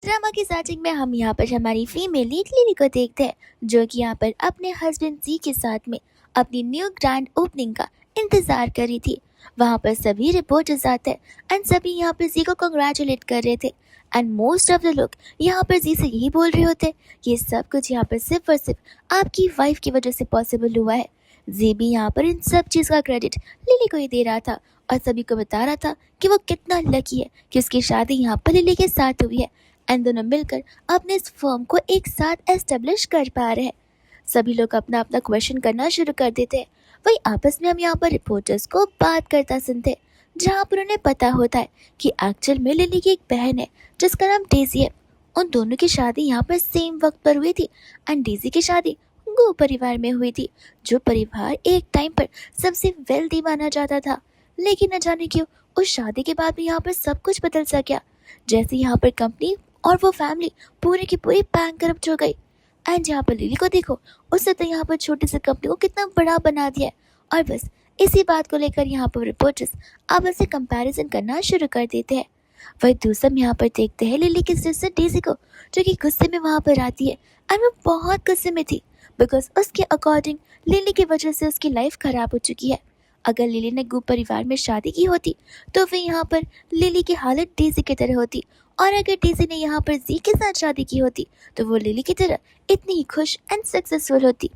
Drama की starting में हम यहाँ पर हमारी फीमेल लीड लिली को देखते हैं, जो कि यहाँ पर अपने हस्बैंड जी के साथ में अपनी न्यू ग्रैंड ओपनिंग का इंतजार कर रही थी। वहाँ पर सभी रिपोर्टर्स आते हैं एंड सभी यहाँ पर जी को कंग्रेचुलेट कर रहे थे। एंड मोस्ट ऑफ द लोग यहाँ पर जी से यही बोल रहे होते कि ये सब कुछ यहाँ पर सिर्फ और सिर्फ आपकी वाइफ की वजह से पॉसिबल हुआ है। जी भी यहाँ पर इन सब चीज़ का क्रेडिट लिली को ही दे रहा था और सभी को बता रहा था कि वो कितना लकी है कि उसकी शादी यहाँ पर लिली के साथ हुई है एंड दोनों मिलकर अपने इस फर्म को एक साथ एस्टेब्लिश कर पा रहे हैं। सभी लोग अपना अपना क्वेश्चन करना शुरू कर देते हैं। वही आपस में हम यहाँ पर रिपोर्टर्स को बात करता सुनते हैं, जहाँ पर उन्हें पता होता है कि एक्चुअल में लिली की एक बहन है जिसका नाम डेजी है। उन दोनों की शादी यहाँ पर सेम वक्त पर हुई थी एंड डेजी की शादी गो परिवार में हुई थी, जो परिवार एक टाइम पर सबसे वेल्दी माना जाता था। लेकिन न जाने क्यों उस शादी के बाद भी यहाँ पर सब कुछ बदल सा गया। जैसे यहाँ पर कंपनी और वो फैमिली पूरी की पूरी बैंकरप्ट हो गई। एंड यहाँ पर लिली को देखो, उसने तो यहाँ पर छोटी सी कंपनी को कितना बड़ा बना दिया है। और बस इसी बात को लेकर यहाँ पर रिपोर्टर्स आपस में कंपैरिजन करना शुरू कर देते हैं। वही दूसरा हम यहाँ पर देखते हैं लिली की सिस्टर डेजी को, जो कि गुस्से में वहाँ पर आती है। एंड वो बहुत गुस्से में थी बिकॉज उसके अकॉर्डिंग लिली की वजह से उसकी लाइफ खराब हो चुकी है। अगर लिली ने गू परिवार में शादी की होती तो फिर यहाँ पर लिली की हालत डेजी की तरह होती, और अगर डेजी ने यहाँ पर जी के साथ शादी की होती तो वो लिली की तरह इतनी ही खुश एंड सक्सेसफुल होती।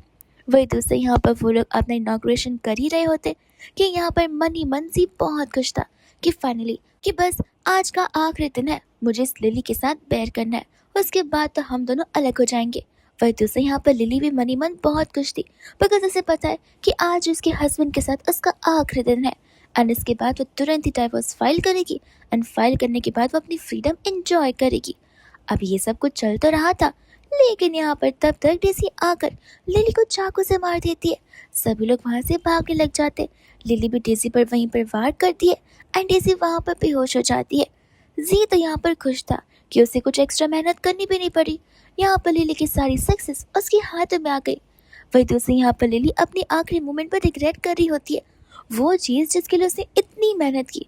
वही दूसरे यहाँ पर वो लोग अपना इनॉग्रेशन कर ही रहे होते कि यहाँ पर मन ही मन जी बहुत खुश था कि फाइनली कि बस आज का आखिरी दिन है, मुझे इस लिली के साथ बैर करना है, उसके बाद तो हम दोनों अलग हो जाएंगे। वही दूसरे यहाँ पर लिली भी मन ही मन बहुत खुश थी बिकॉज उसे पता है कि आज उसके हस्बैंड के साथ उसका आखिरी दिन है एंड इसके बाद वो तुरंत ही डाइवोर्स फाइल करेगी एंड फाइल करने के बाद वो अपनी फ्रीडम एंजॉय करेगी। अब ये सब कुछ चल तो रहा था, लेकिन यहाँ पर तब तक डेजी आकर लिली को चाकू से मार देती है। सभी लोग वहाँ से भागने लग जाते। लिली भी डेजी पर वहीं पर वार करती है एंड डेजी वहाँ पर बेहोश हो जाती है। जी तो यहाँ पर खुश था कि उसे कुछ एक्स्ट्रा मेहनत करनी भी नहीं पड़ी। यहाँ पर लिली की सारी सक्सेस उसके हाथों में आ गई। वही दूसरी यहाँ पर लिली अपनी आखिरी मोमेंट पर रिग्रेट कर रही होती है, वो चीज़ जिसके लिए उसने इतनी मेहनत की।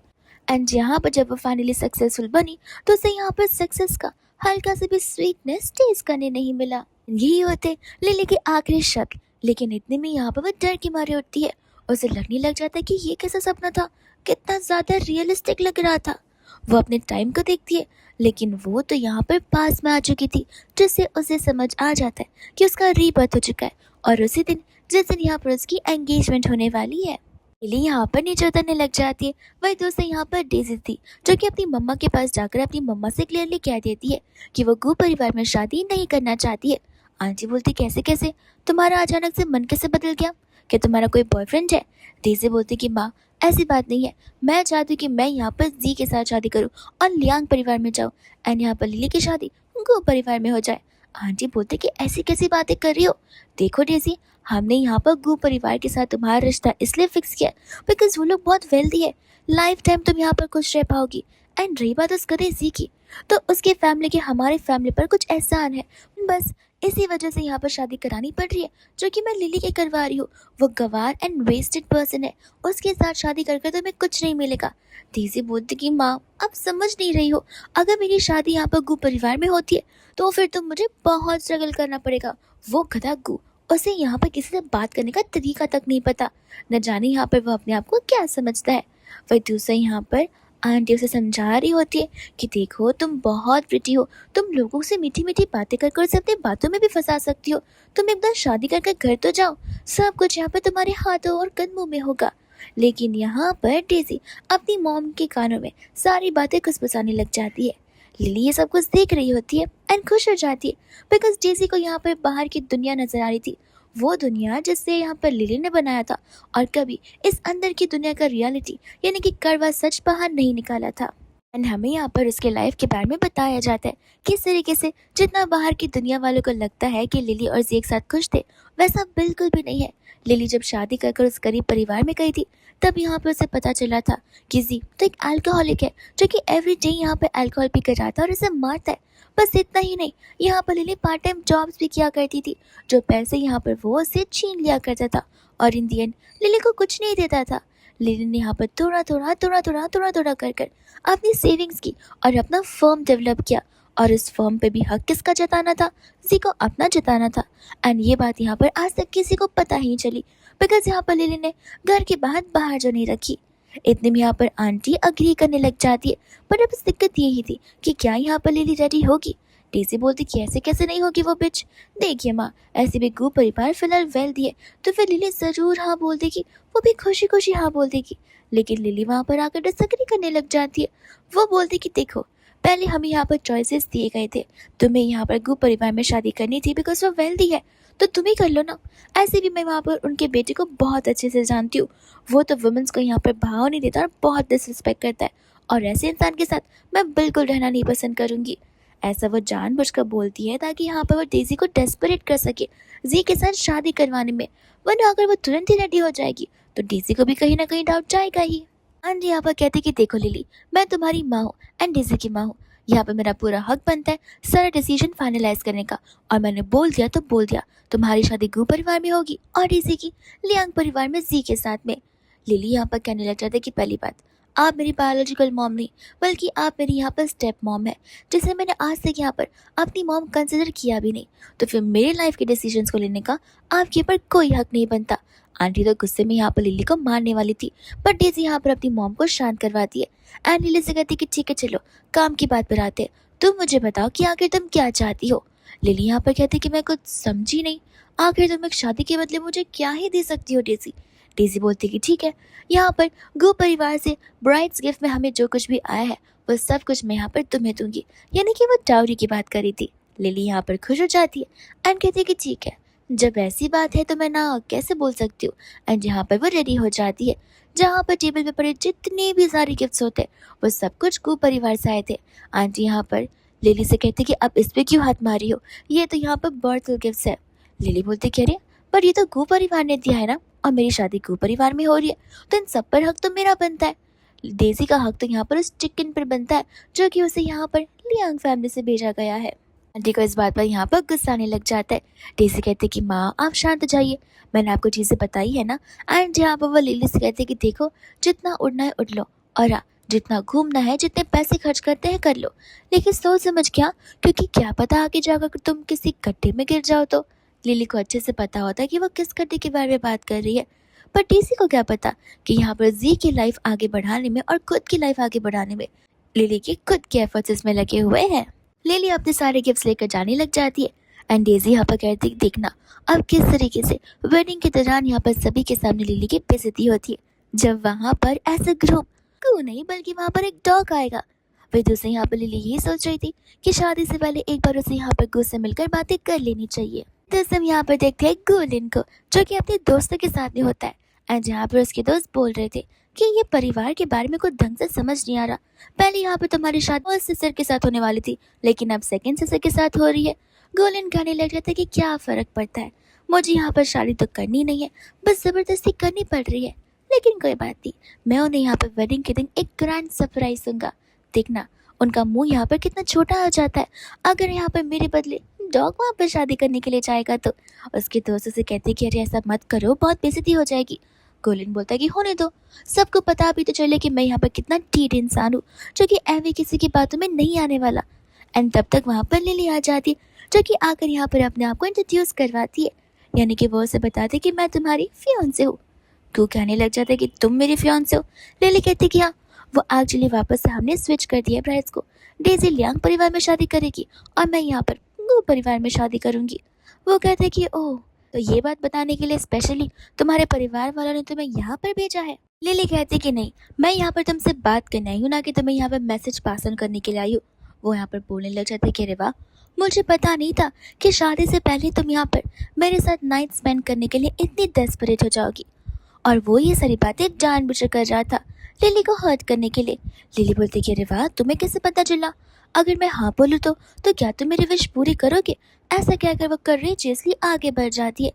एंड यहाँ पर जब वो फाइनली सक्सेसफुल बनी तो उसे यहाँ पर सक्सेस का हल्का से भी स्वीटनेस टेस्ट करने नहीं मिला। यही होते लिली के आखिरी शब्द, लेकिन इतने में यहाँ पर वो डर के मारे उठती है। उसे लगने लग जाता है कि ये कैसा सपना था, कितना ज़्यादा रियलिस्टिक लग रहा था। वो अपने टाइम को देखती है, लेकिन वो तो यहाँ पर पास में आ चुकी थी, जिससे उसे समझ आ जाता है कि उसका रीबर्थ हो चुका है और उसी दिन जिस दिन यहाँ पर उसकी एंगेजमेंट होने वाली है। लिली यहाँ पर नीचे उतरने लग जाती है। वही दोस्त यहाँ पर डेजी थी, जो कि अपनी मम्मा के पास जाकर अपनी मम्मा से क्लियरली कह देती है कि वो गू परिवार में शादी नहीं करना चाहती है। आंटी बोलती कैसे कैसे, तुम्हारा अचानक से मन कैसे बदल गया, क्या तुम्हारा कोई बॉयफ्रेंड है? डेजी बोलती कि माँ ऐसी बात नहीं है, मैं चाहती हूँ कि मैं यहाँ पर जी के साथ शादी करूँ और लियांग परिवार में जाऊँ एंड यहाँ पर लिली की शादी गो परिवार में हो जाए। आंटी बोलते कि ऐसी कैसी बातें कर रही हो, देखो डेजी हमने यहाँ पर गू परिवार के साथ तुम्हारा रिश्ता इसलिए फिक्स किया बिकॉज वो लोग बहुत वेल्दी है, लाइफ टाइम तुम यहाँ पर खुश रह पाओगी। एंड रही बात उस करेजी की, तो उसके फैमिली के हमारे फैमिली पर कुछ एहसान है, बस इसी वजह से यहाँ पर शादी करानी पड़ रही है, जो कि मैं लिली के करवा रही हूँ। वो गवार एंड वेस्टेड पर्सन है, उसके साथ शादी करके तुम्हें कुछ नहीं मिलेगा। तेजी बोलती कि माँ आप समझ नहीं रही हो, अगर मेरी शादी यहाँ पर गू परिवार में होती है तो फिर तो मुझे बहुत स्ट्रगल करना पड़ेगा। वो गधा गू, उसे यहाँ पर किसी से बात करने का तरीका तक नहीं पता, न जाने यहाँ पर वो अपने आप को क्या समझता है। वही दूसरा यहाँ पर आंटी उसे समझा रही होती है कि देखो तुम बहुत प्रिटी हो, तुम लोगों से मीठी मीठी बातें कर उसे अपनी बातों में भी फंसा सकती हो, तुम एक बार शादी करके घर तो जाओ, सब कुछ यहाँ पर तुम्हारे हाथों और कदमों में होगा। लेकिन यहाँ पर डेजी अपनी मॉम के कानों में सारी बातें खुसफुसाने लग जाती है। लिली ये सब कुछ देख रही होती है एंड खुश हो जाती है बिकॉज डेजी को यहाँ पर बाहर की दुनिया नजर आ रही थी, वो दुनिया जिससे यहाँ पर लिली ने बनाया था और कभी इस अंदर की दुनिया का रियलिटी यानी कि कड़वा सच बाहर नहीं निकाला था। एंड हमें यहाँ पर उसके लाइफ के बारे में बताया जाता है किस तरीके से जितना बाहर की दुनिया वालों को लगता है कि लिली और जी एक साथ खुश थे, वैसा बिल्कुल भी नहीं है। लिली जब शादी कर उस गरीब परिवार में गई थी तब यहाँ पर उसे पता चला था कि जी तो एक अल्कोहलिक है, जो कि एवरी डे यहाँ पर अल्कोहल पी कर आता है और उसे मारता है। बस इतना ही नहीं, यहाँ पर लिली पार्ट टाइम जॉब्स भी किया करती थी, जो पैसे यहाँ पर वो उससे छीन लिया करता था और इन दी एंड लिली को कुछ नहीं देता था। लिली ने यहाँ पर थोड़ा थोड़ा कर अपनी सेविंग्स की और अपना फर्म डेवलप किया और इस फॉर्म पे भी हक किसका जताना था? जी को अपना जताना था। एंड ये बात यहाँ पर आज तक किसी को पता ही नहीं चली, बिकॉज यहाँ पर लिली ने घर की बात बाहर जो नहीं रखी। इतने में यहाँ पर आंटी अग्री करने लग जाती है। पर अब इस दिक्कत यही थी कि क्या यहाँ पर लिली रेडी होगी? डेज़ी बोलती कि ऐसे कैसे नहीं होगी वो बिच। देखिए माँ, ऐसे भी गू परिवार फिलहाल वेल्दी है, तो फिर लिली जरूर हाँ बोल देगी, वो भी खुशी खुशी हाँ बोल देगी। लेकिन लिली वहाँ पर आकर डिसएग्री करने लग जाती है। वो बोलती कि देखो, पहले हमें यहाँ पर चॉइसेस दिए गए थे, तुम्हें यहाँ पर गू परिवार में शादी करनी थी बिकॉज वो वेल्दी है, तो तुम ही कर लो ना। ऐसे भी मैं वहाँ पर उनके बेटे को बहुत अच्छे से जानती हूँ, वो तो वुमेन्स को यहाँ पर भाव नहीं देता और बहुत डिसरिस्पेक्ट करता है, और ऐसे इंसान के साथ मैं बिल्कुल रहना नहीं पसंद करूंगी। ऐसा वो जानबूझकर बोलती है ताकि यहाँ पर वो डेज़ी को डेस्परेट कर सके जी के साथ शादी करवाने में, वरना अगर वो तुरंत ही रेडी हो जाएगी तो डेज़ी को भी कहीं ना कहीं डाउट जाएगा ही। आंटी यहाँ पर कहती कि देखो लिली, मैं तुम्हारी माँ हूँ एंड डेज़ी की माँ हूँ, यहाँ पर मेरा पूरा हक बनता है सारा डिसीजन फाइनलाइज करने का, और मैंने बोल दिया तो बोल दिया, तुम्हारी शादी गू परिवार में होगी और डेज़ी की लियांग परिवार में जी के साथ में। लिली यहाँ पर कहने लग जाती है कि पहली बात, आप मेरी बायोलॉजिकल मॉम नहीं, बल्कि आप मेरी यहाँ पर स्टेप मॉम है, जिसे मैंने आज तक यहाँ पर अपनी मॉम कंसिडर किया भी नहीं, तो फिर मेरे लाइफ के डिसीजंस को लेने का आपके ऊपर कोई हक नहीं बनता। आंटी तो गुस्से में यहाँ पर लिली को मारने वाली थी, पर डेज़ी यहाँ पर अपनी मॉम को शांत करवाती है एंड लिली से कहती कि ठीक है चलो काम की बात पर आते हैं, तुम मुझे बताओ कि आखिर तुम क्या चाहती हो। लिली यहाँ पर कहती कि मैं कुछ समझी नहीं, आखिर तुम एक शादी के बदले मुझे क्या ही दे सकती हो डेज़ी। डेज़ी बोलती कि ठीक है, यहाँ पर गो परिवार से ब्राइड्स गिफ्ट में हमें जो कुछ भी आया है वो सब कुछ मैं यहाँ पर तुम्हें दूंगी, यानी कि वो डाउरी की बात करी थी। लिली यहाँ पर खुश हो जाती है एंड कहती है कि ठीक है, जब ऐसी बात है तो मैं ना कैसे बोल सकती हूँ। एंड यहाँ पर वो रेडी हो जाती है, जहाँ पर टेबल पे पड़े जितने भी सारे गिफ्ट्स होते वो सब कुछ गो परिवार से आए थे। आंटी यहाँ पर लिली से कहती कि अब इस पे क्यों हाथ मारी हो, ये तो यहाँ पर बर्थडे गिफ्ट्स है। लिली बोलती कह रही पर ये तो गो परिवार ने दिया है ना, और मेरी शादी गो परिवार में हो रही है, तो इन सब पर हक तो मेरा बनता है। डेज़ी का हक तो यहाँ पर उस चिकन पर बनता है जो कि उसे यहाँ पर लियांग फैमिली से भेजा गया है। आंटी को इस बात पर यहाँ पर गुस्सा आने लग जाता है। डेज़ी कहते कि माँ आप शांत हो जाइए, मैंने आपको चीज़ें बताई है ना। एंड यहाँ पर वो लिली से कहते कि देखो, जितना उड़ना है उड़ लो, और हाँ, जितना घूमना है, जितने पैसे खर्च करते हैं कर लो, लेकिन सोच समझ क्या, क्योंकि क्या पता आगे जाकर तुम किसी गड्ढे में गिर जाओ तो। लिली को अच्छे से पता होता है कि वो किस गड्ढे के बारे में बात कर रही है, पर डेज़ी को क्या पता कि यहाँ पर जी की लाइफ आगे बढ़ाने में और खुद की लाइफ आगे बढ़ाने में लिली के खुद के एफर्ट्स इसमें लगे हुए हैं। लिली अपने सारे गिफ्ट्स लेकर जाने लग जाती है एंड डेज़ी यहाँ पर कहती है देखना अब किस तरीके से वेडिंग के दौरान यहाँ पर सभी के सामने लिली की बेइज्जती होती है, जब वहाँ पर ऐसा ग्रुप को नहीं बल्कि वहाँ पर एक डॉग आएगा। वही दूसरे यहाँ पर लिली यही सोच रही थी कि शादी से पहले एक बार उसे यहाँ पर गो से मिलकर बातें कर लेनी चाहिए। तो हम यहाँ पर देखते हैं गोलिन को, जो कि अपने दोस्तों के साथ में होता है एंड जहाँ पर उसके दोस्त बोल रहे थे कि ये परिवार के बारे में कुछ ढंग से समझ नहीं आ रहा, पहले यहाँ पे तुम्हारी शादी फर्स्ट सिस्टर के साथ होने वाली थी, लेकिन अब सेकंड सिस्टर के साथ हो रही है। गोलिन कहने लग जाता है कि क्या फर्क पड़ता है, मुझे यहाँ पर शादी तो करनी नहीं है, बस जबरदस्ती करनी पड़ रही है, लेकिन कोई बात नहीं, मैं उन्हें यहाँ पर वेडिंग के दिन एक ग्रैंड सरप्राइज दूंगा। देखना उनका मुंह यहाँ पर कितना छोटा हो जाता है अगर यहाँ पर मेरे बदले डॉग वहाँ पर शादी करने के लिए जाएगा तो। उसके दोस्तों से कहते कि अरे ऐसा मत करो, बहुत बेइज्जती हो जाएगी। गोलिन बोलता है कि होने दो, सबको पता भी तो चले कि मैं यहाँ पर कितना ढीठ इंसान हूँ, जो कि एवे किसी की बातों में नहीं आने वाला। एंड तब तक वहाँ पर लिली आ जाती है, जो कि आकर यहाँ पर अपने आप को इंट्रोड्यूस करवाती है, यानी कि वो उसे बताते कि मैं तुम्हारी फियांसे हूँ। क्यों कहने लग जाता है कि तुम मेरी फियांसे हो। लिली कहती कि हाँ, वो एक्चुअली वापस से हमने स्विच कर दिया ब्राइड्स को, डेज़ी लियांग परिवार में शादी करेगी और मैं यहाँ पर गो परिवार में शादी करूंगी। वो कहते कि ओह, तो ये बात बताने के लिए स्पेशली तुम्हारे परिवार वालों ने तुम्हें यहाँ पर भेजा है। लिली कहती कि नहीं, मैं यहाँ पर तुमसे बात करने आई हूँ, ना कि तुम्हें यहाँ पर मैसेज पास ऑन करने के लिए आई हूँ। वो यहाँ पर बोलने लग जाते कि अरे वाह, मुझे पता नहीं था कि शादी से पहले तुम यहाँ पर मेरे साथ नाइट स्पेंड करने के लिए इतनी डेस्परेट हो जाओगी। और वो ये सारी बातें जानबूझकर कर रहा था लिली को हर्ट करने के लिए। लिली बोलती कि अरे वाह, तुम्हें कैसे पता चला, अगर मैं हाँ बोलूँ तो क्या तुम मेरी विश पूरी करोगे। ऐसा कहकर वो करेजियसली आगे बढ़ जाती है।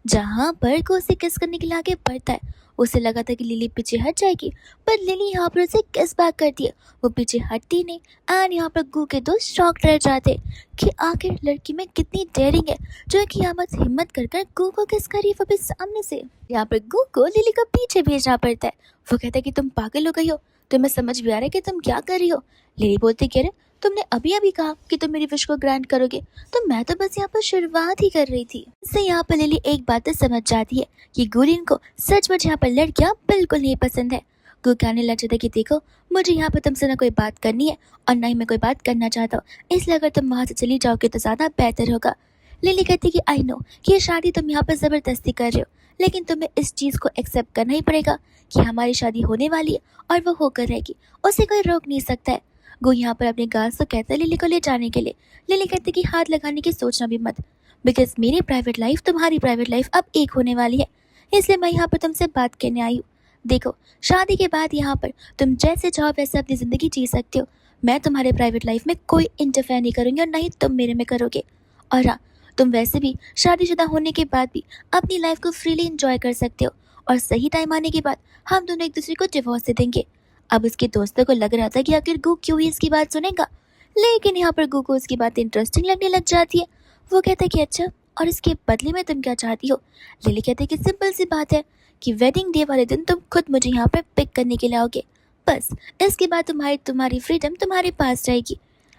जहाँ पर को उसे किस करने के लिए आगे बढ़ता है, उसे लगा था कि लिली पीछे हट जाएगी, पर लिली यहाँ पर उसे किस बैक करती है, वो पीछे हटती नहीं। एंड यहाँ पर गू के दोस्त शॉक रह जाते कि आखिर लड़की में कितनी डेयरिंग है, जो कि हिम्मत कर कर गू को किस करी वो भी सामने से। यहाँ पर गू को लिली को पीछे भेजना पड़ता है। वो कहता है कि तुम पागल हो गई हो, तुम्हें समझ भी आ रहा है कि तुम क्या कर रही हो। लिली बोलती कि अरे तुमने अभी अभी कहा कि तुम मेरी विश को ग्रांट करोगे, तो मैं तो बस यहाँ पर शुरुआत ही कर रही थी। इससे यहाँ पर लिली एक बात तो समझ जाती है कि गुलिन को सचमुच यहाँ पर लड़कियां बिल्कुल नहीं पसंद है। गु कहने लग जाता है कि देखो, मुझे यहाँ पर तुमसे ना कोई बात करनी है और ना ही मैं कोई बात करना चाहता हूँ, इसलिए अगर तुम वहां से चली जाओगे तो ज्यादा बेहतर होगा। लिली कहती कि आई नो कि ये शादी तुम यहाँ पर जबरदस्ती कर रहे हो, लेकिन तुम्हें इस चीज को एक्सेप्ट करना ही पड़ेगा कि हमारी शादी होने वाली है और वो होकर रहेगी, उसे कोई रोक नहीं सकता है। गो यहाँ पर अपने गार्ड से कहता है लिली को ले जाने के लिए। लिली कहती कि हाथ लगाने की सोचना भी मत, बिकॉज मेरी प्राइवेट लाइफ तुम्हारी प्राइवेट लाइफ अब एक होने वाली है, इसलिए मैं यहाँ पर तुमसे बात करने आई हूँ। देखो, शादी के बाद यहाँ पर तुम जैसे चाहो वैसे अपनी जिंदगी जी सकते हो, मैं तुम्हारे प्राइवेट लाइफ में कोई इंटरफेयर नहीं करूँगी और ना ही तुम मेरे में करोगे। और हाँ, तुम वैसे भी शादीशुदा होने के बाद भी अपनी लाइफ को फ्रीली एंजॉय कर सकते हो, और सही टाइम आने के बाद हम दोनों एक दूसरे को डिवोर्स दे देंगे। अब उसके दोस्तों को लग रहा था कि आखिर गु क्यों ही इसकी बात सुनेगा, लेकिन यहाँ पर गु को उसकी बात इंटरेस्टिंग लगने लग जाती है। वो कहता है कि अच्छा, और इसके बदले में तुम क्या चाहती हो? लिली कहते हैं कि सिंपल सी बात है कि वेडिंग डे वाले दिन तुम खुद मुझे यहाँ पर पिक करने के लिए आओगे, बस इसके बाद तुम्हारी फ्रीडम तुम्हारे पास रहेगी।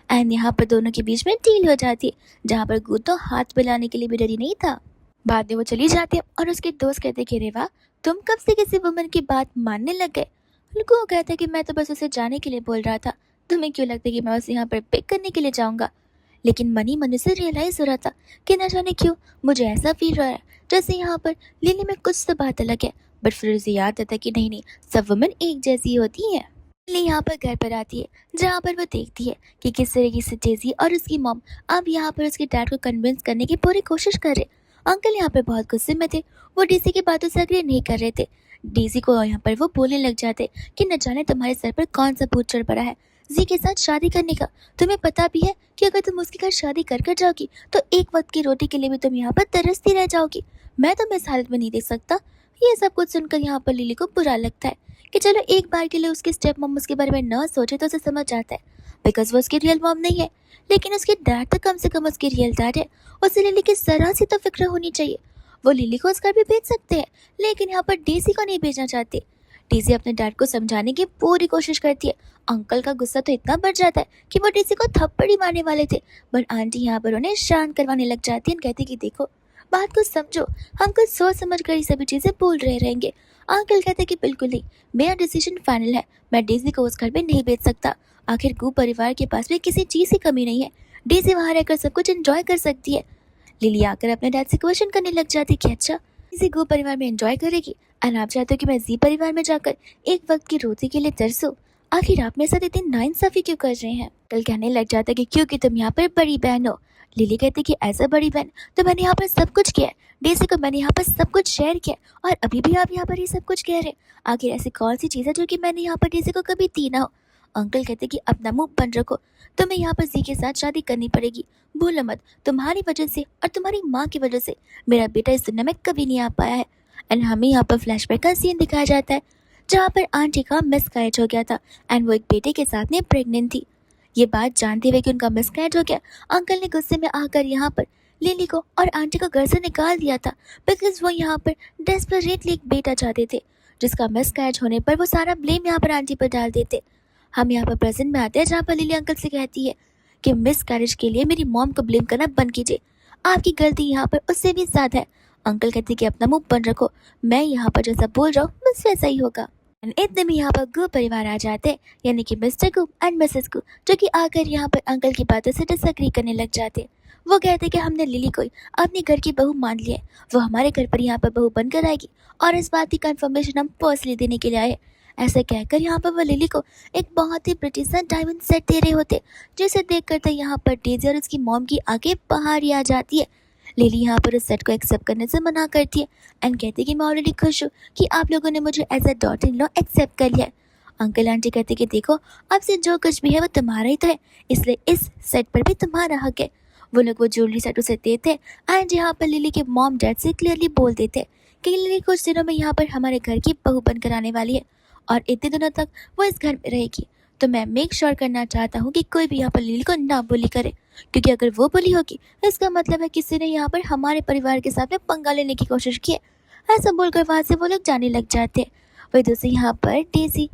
एंड यहाँ पर दोनों के बीच में डील हो जाती है, जहाँ पर गु तो हाथ मिलाने के लिए भी रेडी नहीं था। बाद में वो चली जाती है और उसके दोस्त कहते कि रेवा, तुम कब से किसी वुमन की बात मानने लग गए? गु कहता है कि मैं तो बस उसे जाने के लिए बोल रहा था, तुम्हें क्यों लगता है कि मैं उसे यहाँ पर पिक करने के लिए जाऊंगा? लेकिन मनी मन से रियलाइज हो रहा था कि न जाने क्यों मुझे ऐसा फील हो रहा है जैसे यहाँ पर लिली में कुछ तो बात अलग है, बट फिर उसे याद आता कि नहीं नहीं, सब वुमेन एक जैसी होती है। लिली यहाँ पर घर पर आती है, जहाँ पर वो देखती है कि किस तरीके से डेज़ी और उसकी मॉम अब यहाँ पर उसके डैड को कन्विंस करने की पूरी कोशिश कर रहे। अंकल यहाँ पर बहुत गुस्से में थे, वो डेज़ी की बातों से अग्री नहीं कर रहे थे। डेज़ी को यहाँ पर वो बोलने लग जाते कि न जाने तुम्हारे सर पर कौन सा भूत चढ़ पड़ा है जी के साथ शादी करने का। तुम्हें पता भी है कि अगर तुम उसके घर शादी कर जाओगी तो एक वक्त की रोटी के लिए भी तुम यहाँ पर तरसती रह जाओगी। मैं तुम्हें इस हालत में नहीं देख सकता। ये सब कुछ सुनकर यहाँ पर लिली को बुरा लगता है कि चलो एक बार के लिए उसके स्टेप मॉम उसके बारे में न सोचे तो उसे समझ आता है, बिकॉज वो उसकी रियल मॉम नहीं है, लेकिन उसके डैड तो कम से कम उसकी रियल डैड है। उसे लिली की जरा सी तो फिक्र होनी चाहिए। वो लिली को उस घर भी भेज सकते हैं, लेकिन यहाँ पर डेज़ी को नहीं भेजना चाहते। डेज़ी अपने डैड को समझाने की पूरी कोशिश करती है। अंकल का गुस्सा तो इतना बढ़ जाता है कि वो डेज़ी को थप्पड़ ही मारने वाले थे, बट आंटी यहाँ पर उन्हें शांत करवाने लग जाती है और कहती कि देखो, बात को समझो, हम कुछ सोच समझ कर ये सभी चीजें बोल रहे रहेंगे। अंकल कहते कि बिल्कुल नहीं, मेरा डिसीजन फाइनल है, मैं डेज़ी को उस घर में नहीं भेज सकता। आखिर गु परिवार के पास भी किसी चीज की कमी नहीं है, डेज़ी वहां रहकर सब कुछ एंजॉय कर सकती है। लिली आकर अपने डैड से क्वेश्चन करने लग जाती कि अच्छा, किसी गु परिवार में एंजॉय करेगी और आप चाहते हो कि मैं जी परिवार में जाकर एक वक्त की रोटी के लिए तरसूं? आखिर आप मेरे साथ इतनी नाइंसाफी क्यों कर रहे हैं? कल कहने लग जाता कि क्योंकि तुम यहाँ पर बड़ी बहन हो। लिली कहती कि ऐसा बड़ी बहन तो मैंने यहाँ पर सब कुछ किया है, डेज़ी को मैंने यहाँ पर सब कुछ शेयर किया, और अभी भी आप यहाँ पर ये सब कुछ कह रहे हैं। आखिर ऐसी कौन सी चीज़ है जो कि मैंने यहाँ पर डेज़ी को कभी दी ना हो? अंकल कहते कि अपना मुंह बंद रखो, तुम्हें यहाँ पर जी के साथ शादी करनी पड़ेगी। भूलो मत, तुम्हारी वजह से और तुम्हारी माँ की वजह से मेरा बेटा इस दुनिया में कभी नहीं आ पाया है। एंड हमें यहाँ पर फ्लैशबैक का सीन दिखाया जाता है, जहाँ पर आंटी का मिसकैरेज हो गया था एंड वो एक बेटे के साथ में प्रेग्नेंट थी। ये बात जानते हुए कि उनका मिसकैरेज हो गया, अंकल ने गुस्से में आकर यहाँ पर लिली को और आंटी को घर से निकाल दिया था, बिकॉज वो यहाँ पर डेस्परेटली एक बेटा चाहते थे, जिसका मिसकैरेज होने पर वो सारा ब्लेम यहाँ पर आंटी पर डाल देते। हम यहाँ पर प्रेजेंट में आते हैं, जहाँ पर लिली अंकल से कहती है कि मिसकैरेज के लिए मेरी मॉम को ब्लेम करना बंद कीजिए, आपकी गलती यहाँ पर उससे भी ज्यादा है। अंकल कहते कि अपना मुंह बंद रखो, मैं यहाँ पर जैसा बोल रहा हूँ बस वैसा ही होगा। इतने में यहाँ पर गु परिवार आ जाते हैं, यानी कि मिस्टर गु एंड मिसेस गु, जो कि आकर यहाँ पर अंकल की बातों से डिसएग्री करने लग जाते हैं। वो कहते कि हमने लिली को अपने घर की बहू मान लिया है, वो हमारे घर पर यहाँ पर बहू बनकर आएगी और इस बात की कंफर्मेशन हम पर्सनली देने के लिए आए। ऐसा कहकर यहाँ पर वो लिली को एक बहुत ही प्रिटी सा डायमंड सेट दे रहे होते, जिसे देख कर तो यहाँ पर डेज़ी और उसकी मॉम की आंखें बाहर ही आ जाती है। लिली यहाँ पर उस सेट को एक्सेप्ट करने से मना करती है एंड कहती है कि मैं ऑलरेडी खुश हूँ कि आप लोगों ने मुझे as a daughter in law accept कर लिया है। अंकल आंटी कहते कि देखो, अब से जो कुछ भी है वो तुम्हारा ही तो है, इसलिए इस सेट पर भी तुम्हारा हक है। वो लोग वो ज्वेलरी सेट उसे देते एंड यहाँ पर लिली के मॉम डैड से क्लियरली बोल देते कि लिली कुछ दिनों में यहाँ पर हमारे घर की बहू बनकर आने वाली है और इतने दिनों तक वो इस घर में रहेगी। तो मैं मेक श्योर करना चाहता हूँ कि कोई भी यहाँ पर लिली को ना बुली करे, क्योंकि अगर वो बुली होगी इसका मतलब है किसी ने यहाँ पर हमारे परिवार के साथ में पंगा लेने की कोशिश की है। ऐसा बोलकर वहाँ से वो लोग जाने लग जाते हैं। वही दूसरी यहाँ पर डेज़ी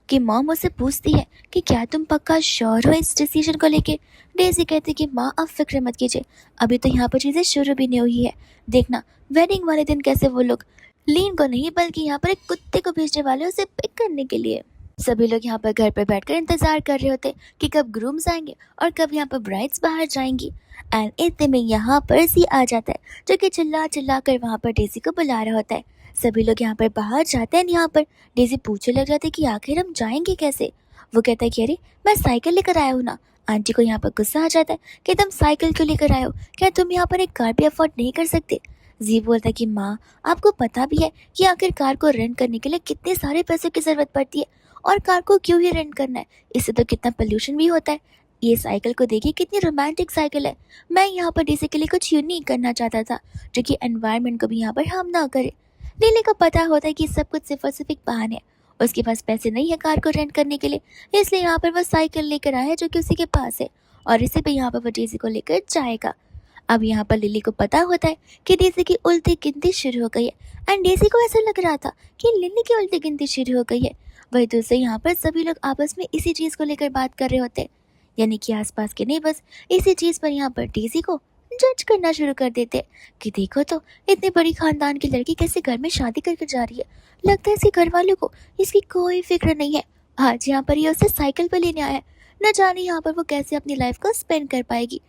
कि मॉम उससे पूछती है कि क्या तुम पक्का श्योर हो इस डिसीजन को लेके। डेजी कहती कि माँ आप फिक्र मत कीजिए, अभी तो यहाँ पर चीजें शुरू भी नहीं हुई है। देखना वेडिंग वाले दिन कैसे वो लोग लीन को नहीं बल्कि यहाँ पर एक कुत्ते को भेजने वाले हैं उसे पिक करने के लिए। सभी लोग यहाँ पर घर पर बैठकर इंतजार कर रहे होते कि कब ग्रूम्स आएंगे और कब यहाँ पर ब्राइड्स बाहर जाएंगी। एंड इतने में यहाँ पर सी आ जाता है जो कि चिल्ला चिल्ला कर वहाँ पर डेजी को बुला रहा होता है। सभी लोग यहाँ पर बाहर जाते हैं। यहाँ पर डेजी पूछने लग जाते कि आखिर हम जाएंगे कैसे। वो कहता है कि अरे मैं साइकिल लेकर आया हूँ ना। आंटी को यहाँ पर गुस्सा आ जाता है कि तुम साइकिल क्यों लेकर आए हो, क्या तुम यहाँ पर एक कार भी अफोर्ड नहीं कर सकते। जी बोलता है कि माँ आपको पता भी है कि आखिर कार को रेंट करने के लिए कितने सारे पैसों की जरूरत पड़ती है और कार को क्यों ही रेंट करना है, इससे तो कितना पोल्यूशन भी होता है। ये साइकिल को देखिए कितनी रोमांटिक साइकिल है। मैं यहाँ पर डीसी के लिए कुछ यूनिक करना चाहता था जो कि एनवायरनमेंट को भी यहाँ पर हार्म ना करे। लीली को पता होता है कि सब कुछ सिर्फ और सिर्फ एक बहाने है, उसके पास पैसे नहीं है कार को रेंट करने के लिए, इसलिए यहाँ पर वो साइकिल लेकर आया है जो कि उसी के पास है और इसे भी यहाँ पर वो डीसी को लेकर जाएगा। अब यहाँ पर लिली को पता होता है कि डेजी की उल्टी गिनती शुरू हो गई है एंड डेजी को ऐसा लग रहा था कि लिली की उल्टी गिनती शुरू हो गई है। वही दूसरे यहाँ पर सभी लोग आपस में इसी चीज को लेकर बात कर रहे होते हैं, यानी कि आसपास के नहीं बस इसी चीज पर यहाँ पर डेजी को जज करना शुरू कर देते कि देखो तो इतनी बड़ी खानदान की लड़की कैसे घर में शादी करके जा रही है, लगता है इसके घर वालों को इसकी कोई फिक्र नहीं है। आज यहाँ पर ये उसे साइकिल पर लेने आया है, न जाने यहाँ पर वो कैसे अपनी लाइफ को स्पेंड कर पाएगी।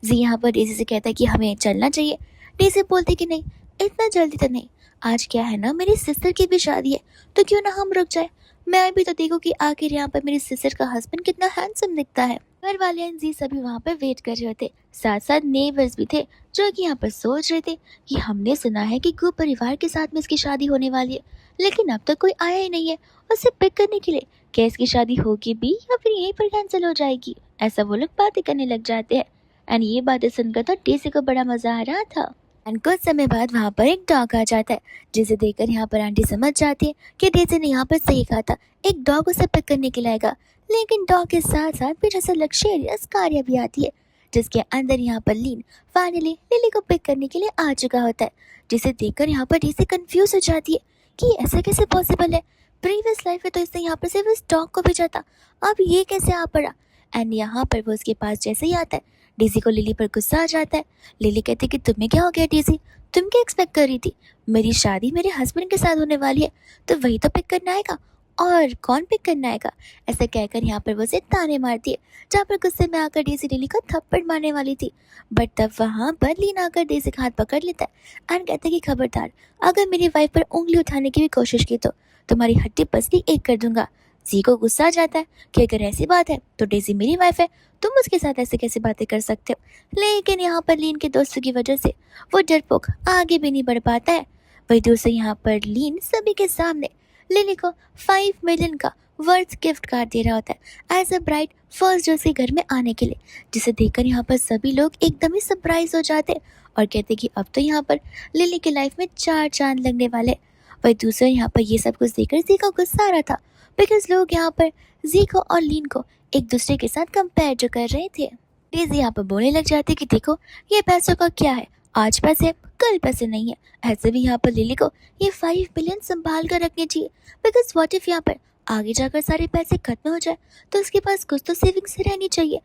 जी यहाँ पर डेजी से कहता है कि हमें चलना चाहिए। डेजी बोलते कि नहीं इतना जल्दी तो नहीं, आज क्या है ना मेरी सिस्टर की भी शादी है तो क्यों ना हम रुक जाए, मैं भी तो देखूं कि आखिर यहाँ पर मेरी सिस्टर का हस्बैंड कितना हैंडसम दिखता है। घर वाले एंड जी सभी वहाँ पर वेट कर रहे थे, साथ साथ नेबर्स भी थे जो कि यहाँ पर सोच रहे थे कि हमने सुना है कि गु परिवार के साथ में इसकी शादी होने वाली है, लेकिन अब तक कोई आया ही नहीं है उसे पिक करने के लिए। क्या इसकी शादी होगी भी या फिर यहीं पर कैंसिल हो जाएगी, ऐसा वो लोग बातें करने लग जाते हैं। एंड ये बातें सुनकर तो डेजी को बड़ा मजा आ रहा था। एंड कुछ समय बाद वहाँ पर एक डॉग आ जाता है जिसे देखकर यहाँ पर आंटी समझ जाती है कि डेजी ने यहाँ पर सही कहा था, एक डॉग उसे पिक करने के लिए आएगा। लेकिन डॉग के साथ साथ फिर जैसे लग्जरियस कार भी आती है जिसके अंदर यहाँ पर लीन फाइनली लिली को पिक करने के लिए आ चुका होता है, जिसे देखकर यहाँ पर डेजी कंफ्यूज हो जाती है कि ऐसा कैसे पॉसिबल है। प्रीवियस लाइफ में तो इसने यहाँ पर सिर्फ इस डॉग को भेजा था, अब ये कैसे आ पड़ा। एंड यहाँ पर वो उसके पास जैसे ही आता है डेजी को लिली पर गुस्सा आ जाता है। लिली कहती कि तुम्हें क्या हो गया डेजी, तुम क्या एक्सपेक्ट कर रही थी, मेरी शादी मेरे हस्बैंड के साथ होने वाली है तो वही तो पिक करना आएगा, और कौन पिक करना आएगा। ऐसा कहकर यहाँ पर वो उसे ताने मारती है, जहाँ पर गुस्से में आकर डेजी लिली को थप्पड़ मारने वाली थी। बट तब वहाँ पर लीन आकर डेजी का हाथ पकड़ लेता है एंड कहता है कि खबरदार अगर मेरी वाइफ पर उंगली उठाने की भी कोशिश की तो तुम्हारी हड्डी पसली एक कर दूंगा। जी को गुस्सा आ जाता है कि अगर ऐसी बात है तो डेजी मेरी वाइफ है, तुम उसके साथ ऐसे कैसे बातें कर सकते हो। लेकिन यहाँ पर लीन के दोस्तों की वजह से वो डरपोक आगे भी नहीं बढ़ पाता है। वही दूसरे यहाँ पर लीन सभी के सामने लिली को 5 मिलियन का वर्थ गिफ्ट कार्ड दे रहा होता है as a bride first day उसके घर में आने के लिए, जिसे देखकर यहाँ पर सभी लोग एकदम ही सरप्राइज हो जाते हैं और कहते कि अब तो यहाँ पर लिली की लाइफ में 4 चांद लगने वाले। वही दूसरे यहाँ पर ये सब कुछ देखकर जी को गुस्सा आ रहा था बिकॉज लोग यहाँ पर जी को और लीन को एक दूसरे के साथ कंपेयर जो कर रहे थे। डेजी यहाँ पर बोलने लग जाते कि देखो ये पैसों का क्या है, आज पैसे कल पैसे नहीं है। ऐसे भी यहाँ पर लिली को ये 5 बिलियन संभाल कर रखने चाहिए बिकॉज व्हाट इफ यहाँ पर आगे जाकर सारे पैसे खत्म हो जाए तो उसके पास कुछ तो सेविंग्स रहनी चाहिए।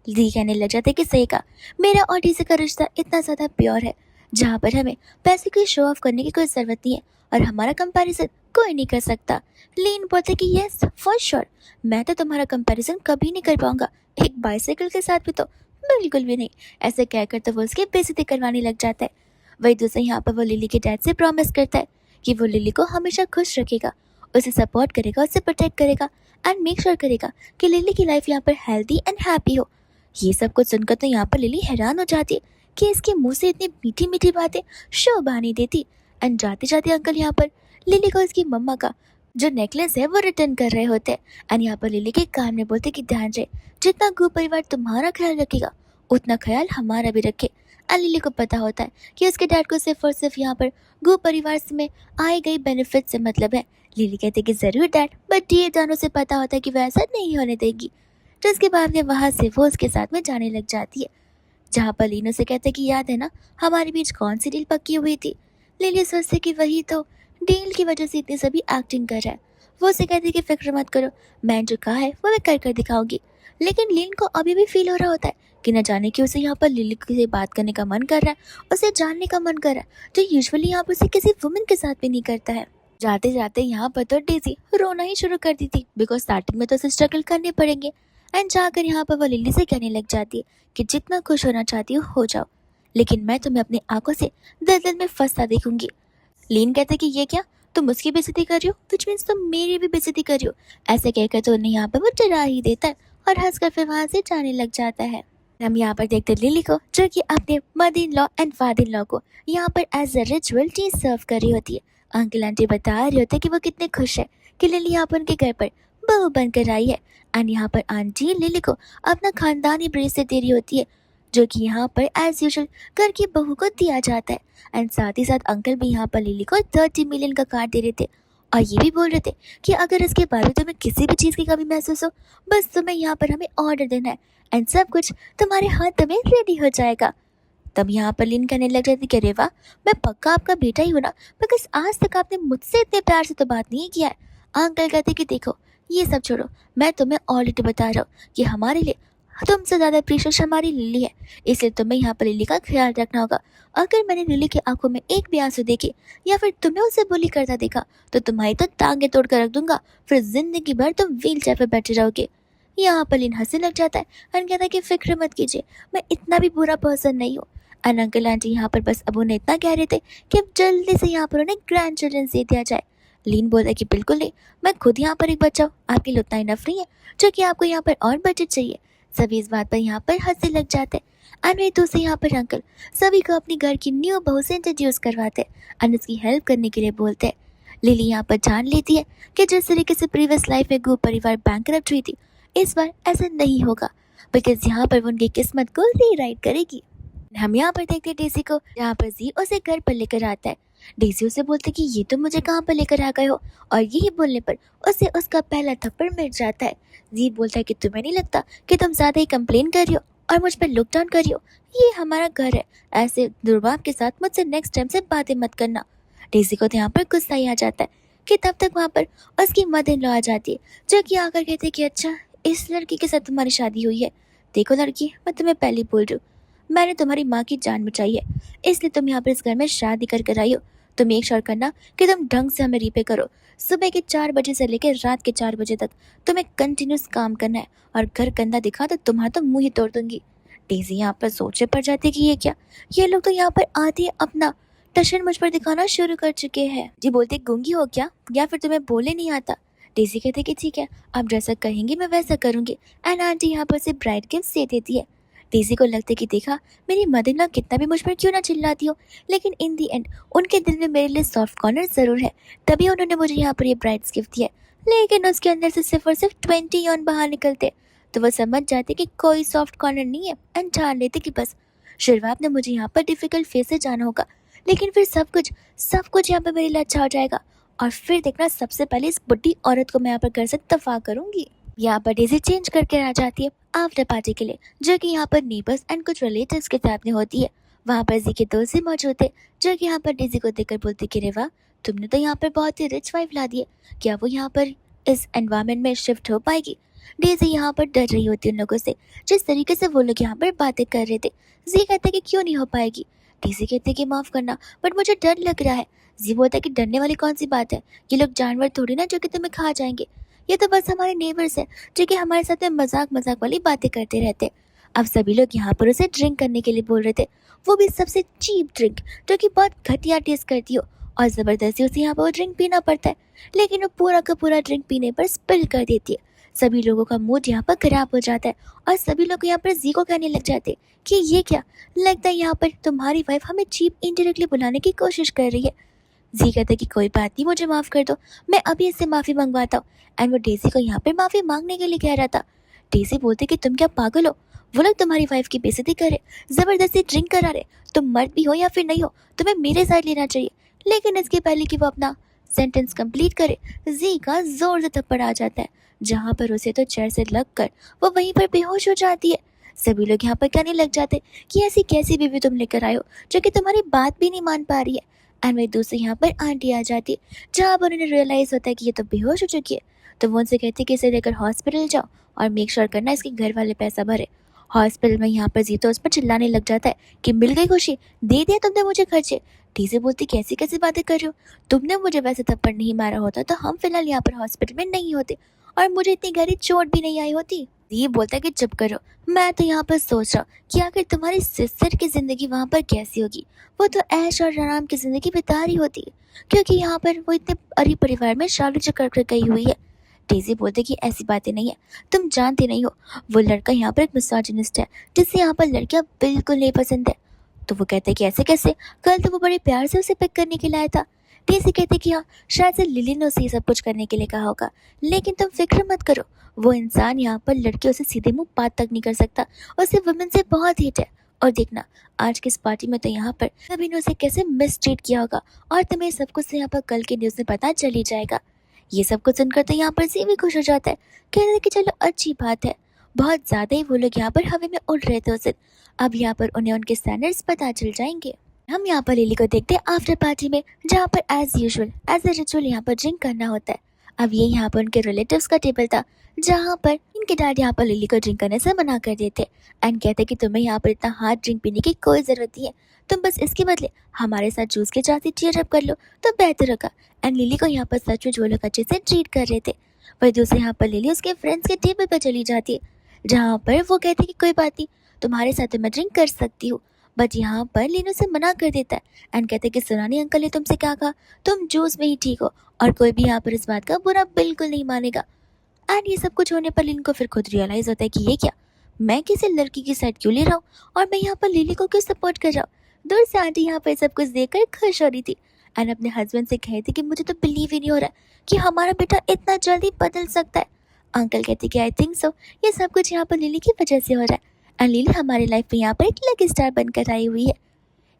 जी कहने लग जाते कि सही कहा, मेरा और डेजी का रिश्ता इतना ज़्यादा प्योर है जहाँ पर हमें पैसे की शो ऑफ करने की कोई ज़रूरत नहीं है और हमारा कंपैरिजन कोई नहीं कर सकता। लीन बोलते कि यस फॉर श्योर, मैं तो तुम्हारा कंपैरिजन कभी नहीं कर पाऊंगा, एक बाइसाइकिल के साथ भी तो बिल्कुल भी नहीं। ऐसे कहकर तो वो उसकी बेइज्जती करवाने लग जाता है। वही दूसरे यहाँ पर वो लिली के डैड से प्रॉमिस करता है कि वो लिली को हमेशा खुश रखेगा, उसे सपोर्ट करेगा, उसे प्रोटेक्ट करेगा एंड मेक श्योर करेगा कि लिली की लाइफ यहाँ पर हेल्दी एंड हैप्पी हो। ये सब कुछ सुनकर तो यहाँ पर लिली हैरान हो जाती है कि इसके मुंह से इतनी मीठी मीठी बातें शोभा नहीं देती। एंड जाते जाते अंकल यहाँ पर लिली को इसकी मम्मा का जो नेकलेस है वो रिटर्न कर रहे होते हैं एंड यहाँ पर लिली के कान में बोलते कि ध्यान रहे, जितना गु परिवार तुम्हारा ख्याल रखेगा उतना ख्याल हमारा भी रखे। एंड लिली को पता होता है कि उसके डैड को सिर्फ और सिर्फ यहाँ पर गु परिवार में आई गई बेनिफिट से मतलब है। लिली कहते कि जरूर डैड, बट ये जानों से पता होता है कि वह ऐसा नहीं होने देगी। जिसके बाद में वहाँ से वो उसके साथ में जाने लग जाती है, जहाँ पर लीनो से कहते कि याद है ना हमारे बीच कौन सी डील पक्की हुई थी। लिली सोचते कि वही तो डील की वजह से इतनी सभी एक्टिंग कर रहा है। वो उसे कहती कि फिक्र मत करो, मैंने जो कहा है वो मैं कर कर दिखाऊंगी। लेकिन लिन को अभी भी फील हो रहा होता है कि न जाने कि उसे यहाँ पर लिली से बात करने का मन कर रहा है, उसे जानने का मन कर रहा है, जो यूजुअली यहाँ पर उसे किसी वुमेन के साथ भी नहीं करता है। जाते जाते यहाँ पर तो डेजी रोना ही शुरू कर दी थी, बिकॉज स्टार्टिंग में तो उसे स्ट्रगल करने पड़ेंगे। एंड जाकर यहाँ पर वो लिली से कहने लग जाती है कि जितना खुश होना चाहती हो जाओ, लेकिन मैं तुम्हें अपनी आंखों से दिल में फंसता देखूंगी। लीन कहते कि ये क्या, तुम उसकी बेइज्जती कर रही हो, विच मीन्स तुम मेरी भी बेइज्जती कर रही हो। ऐसे कहकर तो उन्हें यहाँ पर वो डरा ही देता है और हंसकर फिर वहां से जाने लग जाता है। हम यहाँ पर देखते लिली को, जो कि अपने mother in law and father in law को यहाँ पर एज अ रिचुअल टी सर्व कर रही होती है। अंकल आंटी बता रहे होते कि वो कितने खुश है कि लिली यहाँ पर उनके घर पर बहू बनकर आई है। एंड यहाँ पर आंटी लिली को अपना खानदानी ब्रेसलेट दे रही होती है, जो कि यहाँ पर एज यूजुअल घर की बहू को दिया जाता है। एंड साथ ही साथ अंकल भी यहाँ पर लिली को 30 मिलियन का कार्ड दे रहे थे और ये भी बोल रहे थे कि अगर इसके बाद भी तुम्हें किसी भी चीज़ की कमी महसूस हो, बस तुम्हें यहाँ पर हमें ऑर्डर देना है एंड सब कुछ तुम्हारे हाथ में रेडी हो जाएगा। तब यहाँ पर लिन कहने लग जाती कि अरे वाह, मैं पक्का आपका बेटा ही हूँ ना, बिकॉज आज तक आपने मुझसे इतने प्यार से तो बात नहीं किया है। अंकल कहते कि देखो ये सब छोड़ो, मैं तुम्हें ऑलरेडी बता रहा हूँ कि हमारे लिए तुमसे ज़्यादा प्रीशियस हमारी लिली है, इसलिए तुम्हें यहाँ पर लिली का ख्याल रखना होगा। अगर मैंने लिली की आंखों में एक भी आंसू देखे या फिर तुम्हें उसे बुली करता देखा तो तुम्हारी तो टांगे तोड़ कर रख दूंगा, फिर जिंदगी भर तुम व्हील चेयर पर बैठे रहोगे। यहाँ पर लिन हंसने लग जाता है और कहता है कि फिक्र मत कीजिए, मैं इतना भी बुरा पर्सन नहीं हूँ। एंड अंकल आंटी यहाँ पर बस अब उन्हें इतना कह रहे थे कि अब जल्दी से यहाँ पर उन्हें ग्रैंड चिल्ड्रन दे दिया जाए। लीन बोलता है कि बिल्कुल नहीं, मैं खुद यहाँ पर एक बच्चा हूँ, आपके लिए उतना इनफ नहीं है जो कि आपको यहाँ पर और बजट चाहिए। सभी इस बात पर यहाँ पर हंसने लग जाते हैं। एंड वे दूसरे यहाँ पर अंकल सभी को अपनी घर की न्यू बहू से इंट्रोड्यूस करवाते हैं एंड उसकी हेल्प करने के लिए बोलते हैं। लिली यहाँ पर जान लेती है कि जिस तरीके से प्रीवियस लाइफ में गू परिवार बैंकरप्ट हुई थी, इस बार ऐसा नहीं होगा, बिकॉज यहाँ पर वो उनकी किस्मत को रीराइट करेगी। हम यहाँ पर देखते हैं डेजी को, यहाँ पर जी उसे घर पर लेकर आता है। डेजी उसे बोलते कि ये तो मुझे कहाँ पर लेकर आ गए हो, और यही बोलने पर उसे उसका पहला थप्पड़ मिल जाता है। जी बोलता है कि तुम्हें नहीं लगता कि तुम ज्यादा ही कंप्लेन कर रही हो और मुझ पर लुक डाउन कर रही हो, ये हमारा घर है, ऐसे दुर्भाव के साथ मुझसे नेक्स्ट टाइम से बातें मत करना। डेजी को तो यहाँ पर गुस्सा ही आ जाता है कि तब तक वहाँ पर उसकी मदर इन लॉ आ जाती है, जो कि आकर कहती है कि अच्छा इस लड़की के साथ तुम्हारी शादी हुई है। देखो लड़की, मैं तुम्हें पहले बोल रही हूँ, मैंने तुम्हारी माँ की जान बचाई है, इसलिए तुम यहाँ पर इस घर में शादी कर कर आई हो। तुम एक श्योर करना कि तुम ढंग से हमें रीपे करो। सुबह के 4 बजे से लेकर रात के 4 बजे तक तुम्हें कंटिन्यूस काम करना है, और घर गंदा दिखा तो तुम्हारा तो मुंह ही तोड़ दूंगी। डेजी यहाँ पर सोचे पड़ जाती है कि ये क्या, ये लोग तो यहाँ पर आते ही अपना टशन मुझ पर दिखाना शुरू कर चुके हैं। जी बोलते गूंगी हो क्या, या फिर तुम्हें बोले नहीं आता। डेजी कहते कि ठीक है, आप जैसा कहेंगे मैं वैसा करूंगी। एंड आंटी यहाँ पर से ब्राइड गिफ्ट दे देती है। डेजी को लगता है कि देखा, मेरी मदर इन लॉ कितना भी मुझ पर क्यों ना चिल्लाती हो, लेकिन इन दी एंड उनके दिल में मेरे लिए सॉफ्ट कॉर्नर जरूर है, तभी उन्होंने मुझे यहाँ पर ये ब्राइड्स गिफ्ट दिया। लेकिन उसके अंदर से सिर्फ और सिर्फ 20 यौन बाहर निकलते, तो वो समझ जाते कि कोई सॉफ्ट कॉर्नर नहीं है एंड जान लेते कि बस शुरुआत में मुझे यहाँ पर डिफिकल्ट फेस से जाना होगा, लेकिन फिर सब कुछ यहाँ पर मेरे लिए अच्छा हो जाएगा, और फिर देखना सबसे पहले इस बुढ़ी औरत को मैं यहाँ पर घर से दफा करूंगी। यहाँ पर डेजी चेंज करके आ जाती है आफ्टर पार्टी के लिए, जो कि यहाँ पर नेबर्स एंड कुछ रिलेटिव्स के साथ में होती है। वहाँ पर जी के दोस्त भी मौजूद थे, जो कि यहाँ पर डेजी को देखकर बोलती कि रेवा, तुमने तो यहाँ पर बहुत ही रिच वाइफ ला दी है, क्या वो यहाँ पर इस एनवायरमेंट में शिफ्ट हो पाएगी। डेजी यहाँ पर डर रही होती है उन लोगों से, जिस तरीके से वो लोग यहाँ पर बातें कर रहे थे। जी कहते कि क्यों नहीं हो पाएगी। डेजी कहते कि माफ करना, बट मुझे डर लग रहा है। जी बोलता है कि डरने वाली कौन सी बात है, ये लोग जानवर थोड़ी ना जो कि तुम्हें खा जाएंगे, ये तो बस हमारे नेबर्स हैं जो कि हमारे साथ में मजाक मजाक वाली बातें करते रहते। अब सभी लोग यहाँ पर उसे ड्रिंक करने के लिए बोल रहे थे, वो भी सबसे चीप ड्रिंक जो कि बहुत घटिया टेस्ट करती हो, और ज़बरदस्ती उसे यहाँ पर वो ड्रिंक पीना पड़ता है, लेकिन वो पूरा का पूरा ड्रिंक पीने पर स्पिल कर देती है। सभी लोगों का मूड यहाँ पर खराब हो जाता है, और सभी लोग यहाँ पर जी को कहने लग जाते कि ये क्या, लगता है यहाँ पर तुम्हारी वाइफ हमें चीप इनडायरेक्टली बुलाने की कोशिश कर रही है। जी कहता कि कोई बात नहीं, मुझे माफ़ कर दो, मैं अभी इससे माफ़ी मंगवाता हूँ। एंड वो डेजी को यहाँ पर माफ़ी मांगने के लिए कह रहा था। डेजी बोलते कि तुम क्या पागल हो, वो लोग तुम्हारी वाइफ की बेइज्जती करे, ज़बरदस्ती ड्रिंक करा रहे, तुम मर्द भी हो या फिर नहीं हो, तुम्हें मेरे साइड लेना चाहिए। लेकिन इसके पहले कि वो अपना सेंटेंस कंप्लीट करे, जी का जोर से थप्पड़ आ जाता है, जहाँ पर उसे तो चेयर से लग कर वो वहीं पर बेहोश हो जाती है। सभी लोग यहाँ पर कहने लग जाते कि ऐसी कैसी बीवी तुम लेकर आए हो जो कि तुम्हारी बात भी नहीं मान पा रही है। एंड वही दूसरी यहाँ पर आंटी आ जाती है, जहाँ पर उन्हें रियलाइज होता है कि ये तो बेहोश हो चुकी है। तो वो उनसे कहती है कि इसे लेकर हॉस्पिटल जाओ और मेक श्योर करना इसके घर वाले पैसा भरे। हॉस्पिटल में यहाँ पर जीतो उस पर चिल्लाने लग जाता है कि मिल गई खुशी, दे दिया तुमने मुझे खर्चे। टीजे बोलती कैसी कैसी बातें कर रही हो, तुमने मुझे वैसे थप्पड़ नहीं मारा होता तो हम फिलहाल यहाँ पर हॉस्पिटल में नहीं होते और मुझे इतनी गहरी चोट भी नहीं आई होती। ये बोलता है कि चुप करो, मैं तो यहाँ पर सोच रहा हूँ कि आखिर तुम्हारी सिस्टर की जिंदगी वहाँ पर कैसी होगी। वो तो ऐश और आराम की जिंदगी बिता रही होती है, क्योंकि यहाँ पर वो इतने अरीब परिवार में शादी जो कर गई हुई है। डेज़ी बोलते कि ऐसी बातें नहीं है, तुम जानते नहीं हो वो लड़का यहाँ पर एक मिसोजिनिस्ट है जिससे यहाँ पर लड़कियाँ बिल्कुल नहीं पसंद है। तो वो कहते कि ऐसे कैसे, कल तो वो बड़े प्यार से उसे पिक करने के लिए आया था। डेज़ी कहते कि हाँ, शायद से लिली ने उसे ये सब कुछ करने के लिए कहा होगा, लेकिन तुम फिक्र मत करो, वो इंसान यहाँ पर लड़कियों से सीधे मुंह बात तक नहीं कर सकता, उसे वुमेन से बहुत हीट है। और देखना आज की इस पार्टी में तो यहाँ पर सभी ने उसे कैसे मिसट्रीट किया होगा और तुम्हें सब कुछ यहाँ पर कल के न्यूज़ में पता चल ही जाएगा। ये सब कुछ सुनकर तो यहाँ पर जी भी खुश हो जाता है, कहते हैं कि चलो अच्छी बात है। बहुत ज़्यादा ही वो लोग यहाँ पर हवा में उड़ रहे थे उस दिन, अब यहाँ पर उन्हें उनके स्टैंडर्ड्स पता चल जाएंगे। हम यहाँ पर लिली को देखते हैं आफ्टर पार्टी में, जहाँ पर as usual as a ritual यहाँ पर ड्रिंक करना होता है। अब ये यहाँ पर उनके रिलेटिव्स का टेबल था, जहाँ पर इनके डैड यहाँ पर लिली को ड्रिंक करने से मना कर देते एंड कहते कि तुम्हें यहाँ पर इतना हार्ड ड्रिंक पीने की कोई ज़रूरत नहीं है, तुम बस इसके बदले हमारे साथ जूस के साथ ही चीयर अप कर लो तो बेहतर होगा। एंड लिली को यहाँ पर सच में वो लोग अच्छे से ट्रीट कर रहे थे। वही दूसरे यहाँ पर लिली उसके फ्रेंड्स के टेबल पर चली जाती है, जहाँ पर वो कहती कि कोई बात नहीं, तुम्हारे साथ तो मैं ड्रिंक कर सकती हूँ। बट यहाँ पर लीनो से मना कर देता है एंड कहते कि सुनानी अंकल ने तुमसे क्या कहा, तुम जूस में ही ठीक हो और कोई भी यहाँ पर इस बात का बुरा बिल्कुल नहीं मानेगा। एंड ये सब कुछ होने पर लिन को फिर खुद रियलाइज होता है कि ये क्या, मैं किसी लड़की की साइड क्यों ले रहा हूँ और मैं यहाँ पर लिली को क्यों सपोर्ट कर रहा हूँ। दूर से आंटी यहाँ पर सब कुछ देखकर खुश हो रही थी एंड अपने हस्बैंड से कहती कि मुझे तो बिलीव ही नहीं हो रहा कि हमारा बेटा इतना जल्दी बदल सकता है। अंकल कहते कि आई थिंक सो, ये सब कुछ यहाँ पर लिली की वजह से हो रहा है एंड लिली हमारी लाइफ में यहाँ पर एक लकी स्टार बनकर आई हुई है।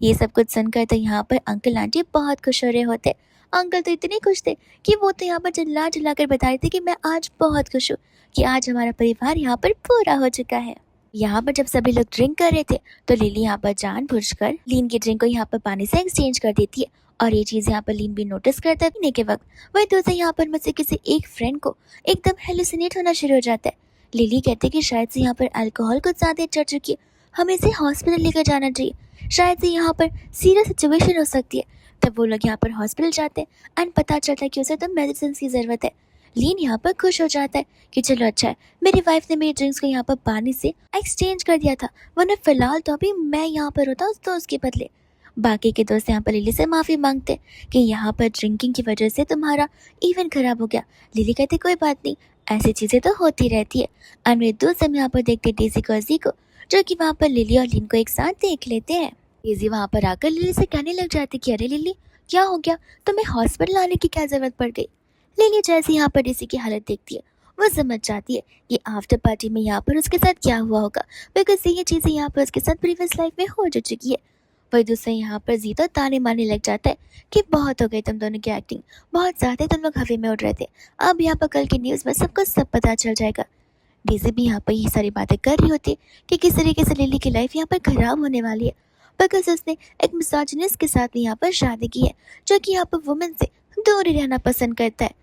ये सब कुछ सुनकर तो यहाँ पर अंकल आंटी बहुत खुश हो रहे होते। अंकल तो इतने खुश थे कि वो तो यहाँ पर चिल्ला चिल्ला कर बता रहे थे कि मैं आज बहुत खुश हूँ कि आज हमारा परिवार यहाँ पर पूरा हो चुका है। यहाँ पर जब सभी लोग ड्रिंक कर रहे थे तो लिली यहाँ पर जानबूझकर लीन की ड्रिंक को यहाँ पर पानी से एक्सचेंज कर देती है और ये चीज़ यहाँ पर लीन भी नोटिस करता है पीने के वक्त। वही दूसरे यहाँ पर मुझसे किसी एक फ्रेंड को एकदम हेलुसिनेट होना शुरू हो जाता है। लिली कहते कि शायद से यहाँ पर अल्कोहल कुछ ज़्यादा चढ़ चुकी है, हमें इसे हॉस्पिटल लेकर जाना चाहिए, शायद से यहाँ पर सीरियस सिचुएशन हो सकती है। तब वो लोग यहाँ पर हॉस्पिटल जाते हैं एंड पता चलता है कि उसे तो मेडिसिन की ज़रूरत है। लीन यहाँ पर खुश हो जाता है कि चलो अच्छा है, मेरी वाइफ ने मेरी ड्रिंक्स को यहाँ पर पानी से एक्सचेंज कर दिया था, वरना फिलहाल तो अभी मैं यहाँ पर होता तो उसके बदले। बाकी के दोस्त यहाँ पर लिली से माफ़ी मांगते कि यहाँ पर ड्रिंकिंग की वजह से तुम्हारा इवेंट खराब हो गया। लिली कहते कोई बात नहीं, ऐसी चीज़ें तो होती रहती है। एंड वे दोस्त हम यहाँ पर देखते डेज़ी को अज़ी को, जो कि वहाँ पर लिली और लीन को एक साथ देख लेते हैं। डेज़ी वहाँ पर आकर लिली से कहने लग जाती कि अरे लिली क्या हो गया, तुम्हें हॉस्पिटल आने की क्या ज़रूरत पड़ गई। लिली जैसे यहाँ पर डेज़ी की हालत देखती है वो समझ जाती है कि आफ्टर पार्टी में यहाँ पर उसके साथ क्या हुआ होगा, बिकॉज ये चीज़ें यहाँ पर उसके साथ प्रीवियस लाइफ में हो चुकी है। वही दूसरे यहाँ पर जीतो ताने मारने लग जाता है कि बहुत हो गई तुम दोनों की एक्टिंग, बहुत ज़्यादा तुम लोग हवा में उड़ रहे थे, अब यहाँ पर कल की न्यूज़ में सबको सब पता चल जाएगा। डेज़ी भी यहाँ पर ये सारी बातें कर रही होती है कि किस तरीके से लिली की लाइफ यहाँ पर खराब होने वाली है, बिकॉज उसने एक मिसोजिनिस्ट के साथ यहाँ पर शादी की है जो कि यहाँ पर वुमेन से दूर ही रहना पसंद करता है।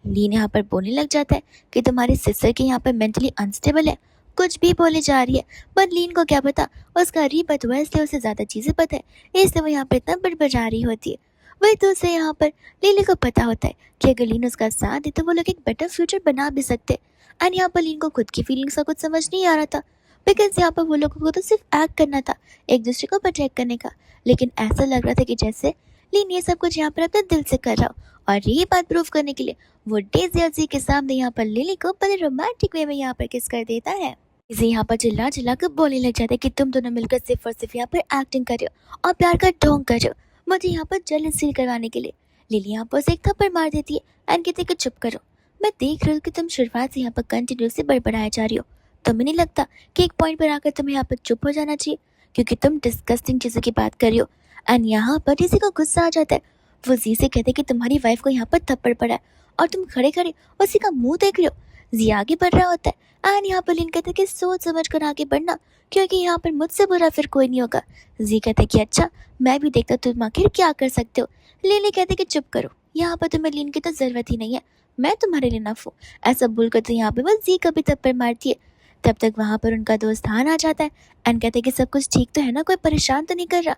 लीन यहाँ पर बोलने लग जाता है कि तुम्हारी सिस्टर की यहाँ पर मेंटली अनस्टेबल है, कुछ भी बोले जा रही है, पर लीन को क्या पता, उसका रीबर्थ हुआ इसलिए उसे ज़्यादा चीज़ें पता है, इसलिए वो यहाँ पर इतना बड़बड़ा रही होती है। वही दूसरे यहाँ पर लिली को पता होता है कि अगर लीन उसका साथ दे तो वो लोग एक बेटर फ्यूचर बना भी सकते। एंड यहाँ पर लीन को खुद की फीलिंग्स का कुछ समझ नहीं आ रहा था, बिकॉज यहाँ पर वो लोगों को तो सिर्फ एक्ट करना था, एक दूसरे को प्रोटेक्ट करने का, लेकिन ऐसा लग रहा था कि जैसे लीन ये सब कुछ यहाँ पर अपने दिल से कर रहा हो। और ये बात प्रूव करने के लिए वो डेज़ी के सामने यहाँ पर लिली को बड़े रोमांटिक वे में यहाँ पर किस कर देता है। इसे यहाँ पर चिल्ला चिल्ला कर बोलने लग जाता है कि तुम दोनों मिलकर सिर्फ और सिर्फ यहाँ पर एक्टिंग कर रहे हो और प्यार का ढोंग कर रहे हो, मुझे यहाँ पर जेलस फील करवाने के लिए। लिली यहाँ पर उसे एक थप्पड़ मार देती है एंड कहती है कि चुप करो, मैं देख रही हूँ कि तुम शुरुआत से यहाँ पर कंटिन्यूसली बड़बड़ाए जा रही हो, तुम्हें नहीं लगता कि एक पॉइंट पर आकर तुम्हें यहाँ पर चुप हो जाना चाहिए, क्योंकि तुम डिस्गस्टिंग चीज़ों की बात कर रही हो। एंड यहाँ पर किसी को गुस्सा आ जाता है, वो जी से कहते कि तुम्हारी वाइफ को यहाँ पर थप्पड़ पड़ा है और तुम खड़े खड़े उसी का मुंह देख रहे हो, जी आगे बढ़ रहा होता है एंड यहाँ पर लिन कहते हैं कि सोच समझ कर आगे बढ़ना, क्योंकि यहाँ पर मुझसे बुरा फिर कोई नहीं होगा। जी कहते हैं कि अच्छा, मैं भी देखता तुम आखिर क्या कर सकते हो। लिली कहते कि चुप करो, यहाँ पर तुम्हें लिन की तो जरूरत ही नहीं है, मैं तुम्हारे लिए नफ हूँ। ऐसा बोलकर तो यहाँ पे बस जी कभी थप्पड़ मारती है। तब तक वहाँ पर उनका दोस्त हान आ जाता है एंड कहते हैं कि सब कुछ ठीक तो है ना, कोई परेशान तो नहीं कर रहा।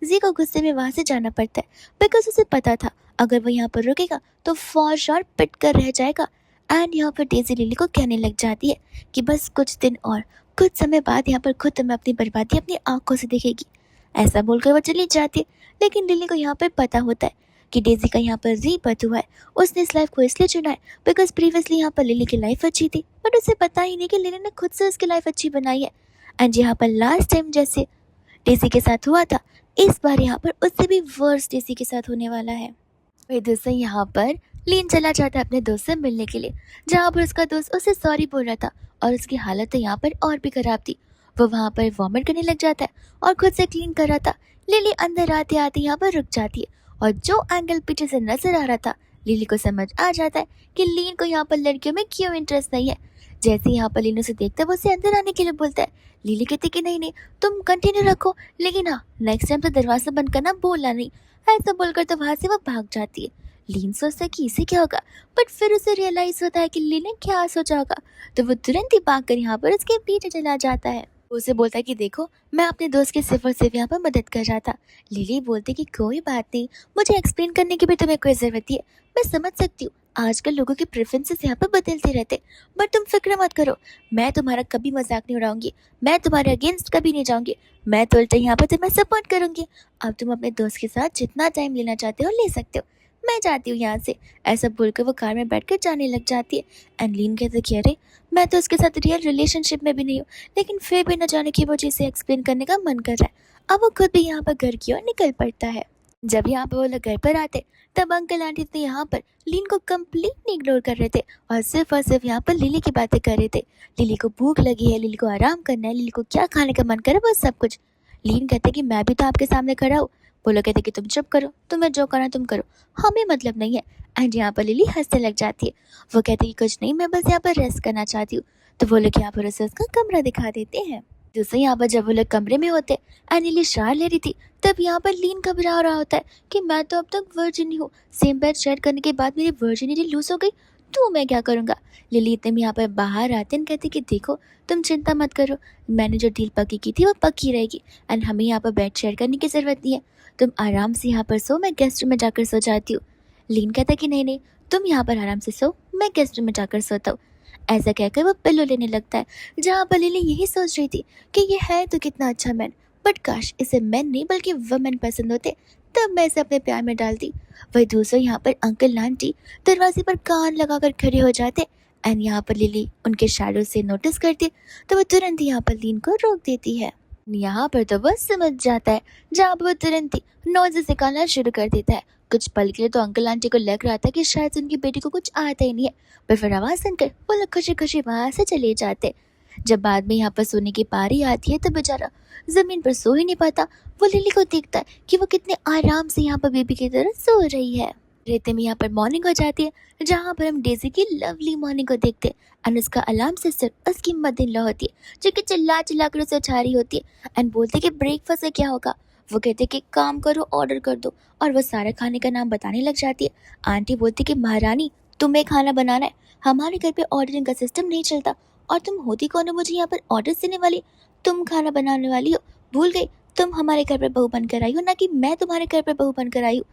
जी को गुस्से में वहां से जाना पड़ता है बिकॉज उसे पता था अगर वो यहाँ पर रुकेगा तो फॉर श्योर पिट कर रह जाएगा। एंड यहाँ पर डेजी लिली को कहने लग जाती है कि बस कुछ दिन और, कुछ समय बाद यहाँ पर खुद तुम्हें अपनी बर्बादी अपनी आंखों से देखेगी। ऐसा बोलकर वो चली जाती है, लेकिन लिली को यहाँ पर पता होता है कि डेजी का यहाँ पर रीबर्थ हुआ है। उसने इस लाइफ को इसलिए चुना है बिकॉज प्रीवियसली यहाँ पर लिली की लाइफ अच्छी थी, बट उसे पता ही नहीं कि लिली ने खुद से उसकी लाइफ अच्छी बनाई है। एंड यहाँ पर लास्ट टाइम जैसे डेजी के साथ हुआ था, इस बार यहाँ पर उससे भी वर्स डेजी के साथ होने वाला है। वही दोस्तों यहाँ पर लीन चला जाता है अपने दोस्त से मिलने के लिए, जहाँ पर उसका दोस्त उसे सॉरी बोल रहा था और उसकी हालत तो यहाँ पर और भी खराब थी। वो वहाँ पर वॉमिट करने लग जाता है और खुद से क्लीन कर रहा था। लिली अंदर आते आते यहाँ पर रुक जाती है और जो एंगल पीछे से नजर आ रहा था, लिली को समझ आ जाता है कि लीन को यहाँ पर लड़कियों में क्यों इंटरेस्ट नहीं है। जैसे यहाँ पर लीन उसे देखता है वो उसे अंदर आने के लिए बोलता है। लिली कहती कि नहीं नहीं, तुम कंटिन्यू रखो, लेकिन हाँ नेक्स्ट टाइम तो दरवाजा बंद करना बोलना नहीं। ऐसा बोलकर तो वहां से वो भाग जाती है। लीन सोचता है कि इसे क्या होगा, बट फिर उसे रियलाइज होता है कि लीन ने क्या सोचा होगा, तो वो तुरंत ही भाग कर यहाँ पर उसके पीछे चला जाता है। वो उसे बोलता है कि देखो, मैं अपने दोस्त की सिर्फ और सिर्फ यहाँ पर मदद कर रहा था। लिली बोलती कि कोई बात नहीं, मुझे एक्सप्लेन करने की भी तुम्हें कोई जरूरत नहीं है, मैं समझ सकती हूँ आजकल लोगों के प्रेफरेंसेस यहाँ पर बदलते रहते, बट तुम फिक्र मत करो, मैं तुम्हारा कभी मजाक नहीं उड़ाऊंगी, मैं तुम्हारे अगेंस्ट कभी नहीं जाऊंगी, मैं तो उल्टा यहाँ पर तुम्हें सपोर्ट करूंगी। अब तुम अपने दोस्त के साथ जितना टाइम लेना चाहते हो ले सकते हो, मैं जाती हूँ यहाँ से। ऐसा बोलकर वो कार में बैठकर जाने लग जाती है। एंड लीन कहते कि अरे, मैं तो उसके साथ रियल रिलेशनशिप में भी नहीं हूँ, लेकिन फिर भी न जाने की वजह से एक्सप्लेन करने का मन कर रहा है। अब वो खुद भी यहाँ पर घर की ओर निकल पड़ता है। जब यहाँ पर वो लोग घर पर आते, तब अंकल आंटी तो यहाँ पर लीन को कम्प्लीटली इग्नोर कर रहे थे और सिर्फ यहाँ पर लिली की बातें कर रहे थे। लिली को भूख लगी है, लिली को आराम करना है, लिली को क्या खाने का मन करे, बस सब कुछ। लीन कहते कि मैं भी तो आपके सामने खड़ा हूँ। वो लोग कहते कि तुम चुप करो, तुम्हें जो करना तुम करो, हमें मतलब नहीं है। एंड यहाँ पर लिली हंसने लग जाती है। वो कहते कि कुछ नहीं, मैं बस यहाँ पर रेस्ट करना चाहती हूँ। तो वो लोग यहाँ पर उसे उसका कमरा दिखा देते हैं। दूसरे यहाँ पर जब वो लोग कमरे में होते एंड लिली शार ले रही थी, तब यहाँ पर लीन घबरा रहा होता है कि मैं तो अब तक वर्जिन ही हूँ, सेम बेड शेयर करने के बाद मेरी वर्जिनिटी लूज हो गई, तो मैं क्या करूँगा। लिली इतने में यहाँ पर बाहर आते हैं, कहते कि देखो, तुम चिंता मत करो, मैंने जो डील पक्की की थी वो पक्की रहेगी एंड हमें यहाँ पर बेड शेयर करने की ज़रूरत नहीं है, तुम आराम से यहाँ पर सो, मैं गेस्ट रूम में जाकर सो जाती हूँ। लीन कहता कि नहीं नहीं, तुम यहाँ पर आराम से सो, मैं गेस्ट रूम में जाकर सोता हूँ। ऐसा कहकर वो पिल्लो लेने लगता है, जहाँ पर लिली यही सोच रही थी कि ये है तो कितना अच्छा मैन, बट काश इसे मैन नहीं बल्कि वुमेन पसंद होते, तब मैं इसे अपने प्यार में डालती। वही दूसरे यहाँ पर अंकल आंटी दरवाजे पर कान लगाकर खड़े हो जाते एंड यहाँ पर लिली उनके शैडो से नोटिस करती, तो वो तुरंत ही यहाँ पर लीन को रोक देती है। यहाँ पर तो वो समझ जाता है, जहाँ पर वो तुरंत ही नोजेस निकालना शुरू कर देता है। कुछ पल के लिए तो अंकल आंटी को लग रहा था कि शायद उनकी बेटी को कुछ आता ही नहीं है, पर फिर आवाज सुनकर वो लोग खुशी खुशी वहां से चले जाते। जब बाद में यहाँ पर सोने की पारी आती है, तो बेचारा जमीन पर सो ही नहीं पाता। वो लिली को देखता है कि वो कितने आराम से यहाँ पर बेबी की तरह सो रही है। रेते में यहाँ पर मॉर्निंग हो जाती है, जहाँ पर हम डेजी की लवली मॉर्निंग को देखते हैं एंड उसका अलार्म सिस्टर उसकी मदर इन लॉ होती है, जो कि चिल्ला चिल्ला कर उसे उठा रही होती है एंड बोलते कि ब्रेकफास्ट से क्या होगा। वो कहते कि काम करो, ऑर्डर कर दो, और वो सारे खाने का नाम बताने लग जाती है। आंटी बोलती कि महारानी, तुम्हें खाना बनाना है, हमारे घर पे ऑर्डरिंग का सिस्टम नहीं चलता, और तुम होती कौन हो मुझे यहाँ पर ऑर्डर देने वाली, तुम खाना बनाने वाली हो, भूल गई तुम हमारे घर पर बहू बनकर आई हो, ना कि मैं तुम्हारे घर पर बहू बनकर आई हूँ।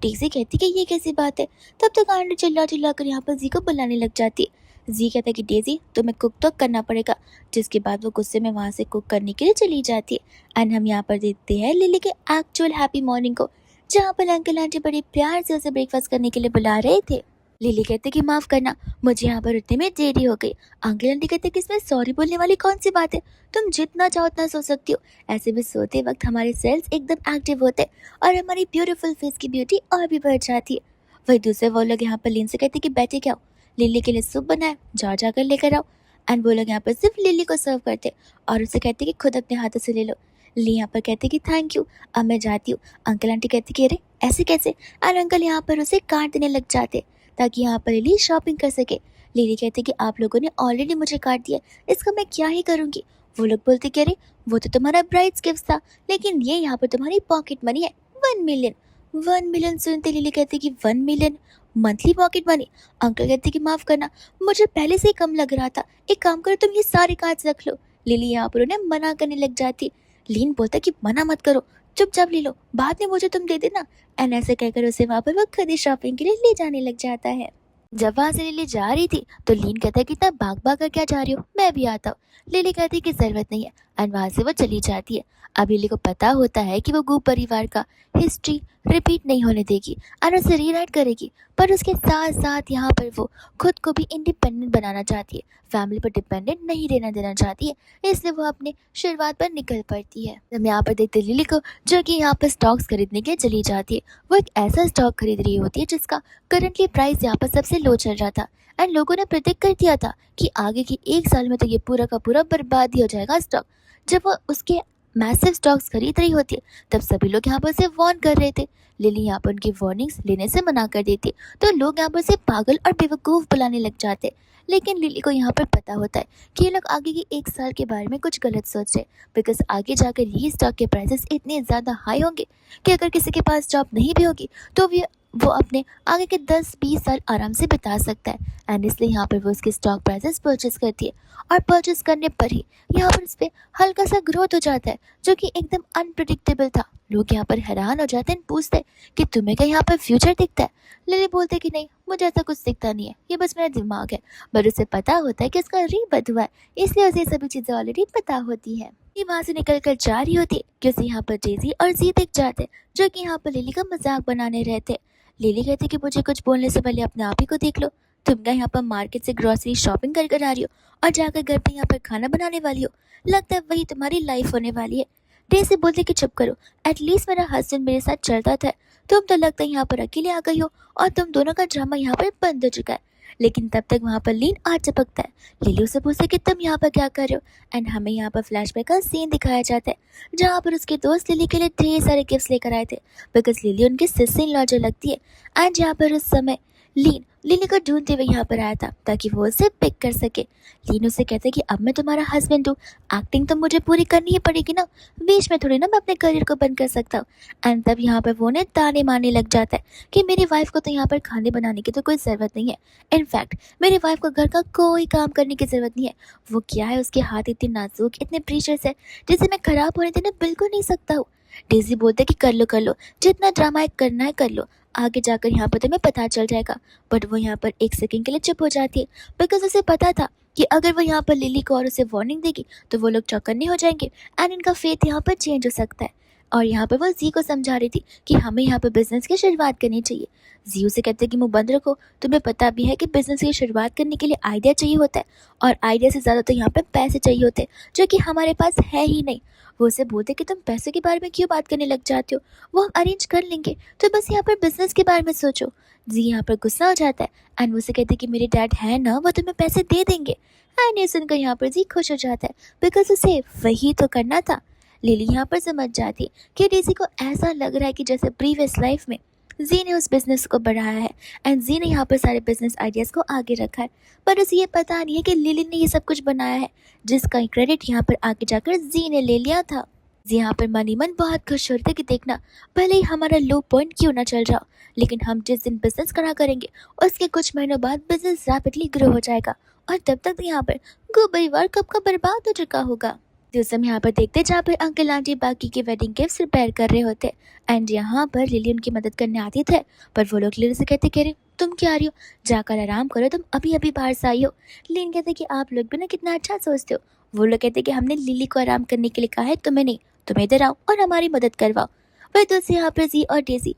डेज़ी कहती कि ये कैसी बात है। तब तक आंटी चिल्ला चिल्ला कर यहाँ पर जी को बुलाने लग जाती है। जी कहता है कि डेज़ी, तुम्हें कुक तो करना पड़ेगा, जिसके बाद वो गुस्से में वहाँ से कुक करने के लिए चली जाती है। एंड हम यहाँ पर देखते हैं लिली के एक्चुअल हैप्पी मॉर्निंग को, जहाँ पर अंकल आंटी बड़े प्यार से उसे ब्रेकफास्ट करने के लिए बुला रहे थे। लिली कहते कि माफ़ करना, मुझे यहाँ पर उठने में देरी हो गई। अंकल आंटी कहते कि इसमें सॉरी बोलने वाली कौन सी बात है, तुम जितना चाहो उतना सो सकती हो। ऐसे भी सोते वक्त हमारे सेल्स एकदम एक्टिव होते हैं और हमारी ब्यूटीफुल फेस की ब्यूटी और भी बढ़ जाती है। वही दूसरे वो लोग यहाँ पर लीन से कहते कि बैठे क्या हो, लिली के लिए सूप बनाए, जाओ जाकर लेकर आओ। एंड वो लोग यहाँ पर सिर्फ लिली को सर्व करते और उसे कहते कि खुद अपने हाथों से ले लो। लिली यहाँ पर कहते कि थैंक यू, अब मैं जाती हूँ। अंकल आंटी कहते कि अरे ऐसे कैसे, और अंकल यहाँ पर उसे काट देने लग जाते ताकि यहाँ पर लिली शॉपिंग कर सके। लिली कहती कि आप लोगों ने ऑलरेडी मुझे काट दिया, इसका मैं क्या ही करूँगी। वो लोग बोलते कि अरे वो तो तुम्हारा ब्राइड्स गिफ्ट था, लेकिन ये यहाँ पर तुम्हारी पॉकेट मनी है, 1 मिलियन। 1 मिलियन सुनते लिली कहती कि 1 million monthly pocket money. Uncle कहते कि माफ करना, मुझे पहले से ही कम लग रहा था, एक काम करो तुम ये सारे कार्ड्स रख लो। लिली यहाँ पर उन्हें मना करने लग जाती। लीन बोलता कि मना मत करो, चुपचाप ले लो, बाद में मुझे तुम दे देना। एंड ऐसे कहकर उसे वहाँ पर वो खुद ही शॉपिंग के लिए ले जाने लग जाता है। जब वहां से लिली जा रही थी तो लीन कहता है कि इतना भाग भाग कर क्या जा रही हो, मैं भी आता हूँ। लिली कहती है कि जरूरत नहीं है एंड वहां से वो चली जाती है। अब लिली को पता होता है कि वो गू परिवार का हिस्ट्री रिपीट नहीं होने देगी और उसे रीराइट करेगी, पर उसके साथ साथ यहाँ पर वो खुद को भी इंडिपेंडेंट बनाना चाहती है, फैमिली पर डिपेंडेंट नहीं रहना देना चाहती है, इसलिए वो अपने शुरुआत पर निकल पड़ती है। हम यहाँ पर देखते लिली को जो कि यहाँ पर स्टॉक्स खरीदने के लिए चली जाती है। वो एक ऐसा स्टॉक खरीद रही होती है जिसका करंटली प्राइस यहाँ पर सबसे लो चल रहा था एंड लोगों ने प्रिडिक्ट कर दिया था कि आगे की 1 साल में तो ये पूरा का पूरा बर्बाद ही हो जाएगा स्टॉक। जब वो उसके मैसिव स्टॉक्स खरीद रही होती है तब सभी लोग यहाँ पर उसे वार्न कर रहे थे। लिली यहाँ पर उनकी वार्निंग्स लेने से मना कर देती तो लोग यहाँ पर उसे पागल और बेवकूफ़ बुलाने लग जाते। लेकिन लिली को यहाँ पर पता होता है कि ये लोग आगे के 1 साल के बारे में कुछ गलत सोच रहे, बिकॉज आगे जाकर यही स्टॉक के प्राइसेस इतने ज़्यादा हाई होंगे कि अगर किसी के पास जॉब नहीं भी होगी तो वो अपने आगे के 10-20 साल आराम से बिता सकता है। एंड इसलिए यहाँ पर वो उसके स्टॉक प्राइसेस परचेस करती है और परचेस करने पर ही यहाँ पर उस पर हल्का सा ग्रोथ हो जाता है जो कि एकदम अनप्रिडिक्टेबल था। लोग यहाँ पर हैरान हो जाते हैं, पूछते हैं कि तुम्हें क्या यहाँ पर फ्यूचर दिखता है। लिली बोलते कि नहीं, मुझे ऐसा कुछ दिखता नहीं है, ये बस मेरा दिमाग है। पर उसे पता होता है कि उसका रीबर्थ हुआ है, इसलिए उसे सभी चीज़ें ऑलरेडी पता होती है। ये वहाँ से निकल कर जा रही होती है कि उसे यहाँ पर डेजी और जी दिख जाते हैं जो कि यहाँ पर लिली का मजाक बनाने रहते। लिली कहती कि मुझे कुछ बोलने से पहले अपने आप ही को देख लो, तुम क्या यहाँ पर मार्केट से ग्रोसरी शॉपिंग कर कर आ रही हो और जाकर घर पे यहाँ पर खाना बनाने वाली हो, लगता है वही तुम्हारी लाइफ होने वाली है। डेजी बोलते कि चुप करो, एटलीस्ट मेरा हस्बैंड मेरे साथ चलता था, तुम तो लगता है यहाँ पर अकेले आ गई हो और तुम दोनों का ड्रामा यहाँ पर बंद हो चुका है। लेकिन तब तक वहाँ पर लीन आ चपकता है। लिली उसे पूछते कि तुम यहाँ पर क्या कर रहे हो एंड हमें यहाँ पर फ्लैशबैक का सीन दिखाया जाता है जहाँ पर उसके दोस्त लिली के लिए ढेर सारे गिफ्ट्स लेकर आए थे, बिकॉज लिली उनकी सिस्टर इन लॉ जो लगती है। एंड यहाँ पर उस समय लीन लिली को ढूंढते हुए यहाँ पर आया था ताकि वो उसे पिक कर सके। लीन उसे कहते कि अब मैं तुम्हारा हस्बैंड हूँ, एक्टिंग तो मुझे पूरी करनी ही पड़ेगी ना, बीच में थोड़ी ना मैं अपने करियर को बंद कर सकता हूँ। एंड तब यहाँ पर वो उन्हें ताने मारने लग जाता है कि मेरी वाइफ को तो यहाँ पर खाने बनाने की तो कोई ज़रूरत नहीं है, इनफैक्ट मेरी वाइफ को घर का कोई काम करने की ज़रूरत नहीं है। वो क्या है, उसके हाथ इतने नाजुक इतने प्रीशियस है जिसे मैं ख़राब होने देना बिल्कुल नहीं सकता हूँ। डेजी बोलते कि कर लो, जितना ड्रामा करना है कर लो, आगे जाकर यहाँ पर तुम्हें पता चल जाएगा। बट वो यहाँ पर 1 सेकंड के लिए चुप हो जाती है, बिकॉज उसे पता था कि अगर वो यहाँ पर लिली को और उसे वार्निंग देगी तो वो लोग चौकन्ने हो जाएंगे एंड इनका फेथ यहाँ पर चेंज हो सकता है। और यहाँ पर वो जी को समझा रही थी कि हमें यहाँ पर बिजनेस की शुरुआत करनी चाहिए। जी उसे कहते कि मुंह बंद रखो, तुम्हें पता भी है कि बिजनेस की शुरुआत करने के लिए आइडिया चाहिए होता है और आइडिया से ज़्यादा तो यहाँ पर पैसे चाहिए होते हैं जो कि हमारे पास है ही नहीं। वो उसे बोलते कि तुम पैसे के बारे में क्यों बात करने लग जाते हो, वो हम अरेंज कर लेंगे, तो बस यहाँ पर बिजनेस के बारे में सोचो। जी यहाँ पर गुस्सा हो जाता है एंड वो उसे कहते कि मेरे डैड है ना, वो तुम्हें पैसे दे देंगे। एंड ये सुनकर यहाँ पर जी खुश हो जाता है बिकॉज उसे वही तो करना था। लिली यहाँ पर समझ जाती कि डेजी को ऐसा लग रहा है कि जैसे प्रीवियस लाइफ में जी ने उस बिजनेस को बढ़ाया है एंड जी ने यहाँ पर सारे बिजनेस आइडियाज़ को आगे रखा है, पर उसे ये पता नहीं है कि लिली ने ये सब कुछ बनाया है जिसका क्रेडिट यहाँ पर आगे जाकर जी ने ले लिया था। जी यहाँ पर मन ही मन बहुत खुश हो रहे थे कि देखना, भले ही हमारा लो पॉइंट क्यों ना चल रहा हो, लेकिन हम जिस दिन बिजनेस खड़ा करेंगे उसके कुछ महीनों बाद बिजनेस रैपिडली ग्रो हो जाएगा और तब तक यहाँ पर गो परिवार कब का बर्बाद हो चुका होगा। उस समय यहाँ पर देखते जहाँ पर अंकल आंटी बाकी के वेडिंग गिफ्ट्स रिपेयर कर रहे होते एंड यहाँ पर लिली उनकी मदद करने आती थे, पर वो लोग लिली से कहते कह रहे तुम क्या आ रही हो, जाकर आराम करो, तुम अभी अभी बाहर से आई हो। लिन कहते कि आप लोग भी ना कितना अच्छा सोचते हो। वो लोग कहते कि हमने लिली को आराम करने के लिए कहा है, तुम्हें नहीं, तुम इधर आओ और हमारी मदद करवाओ। वह तो यहाँ पर जी और डेजी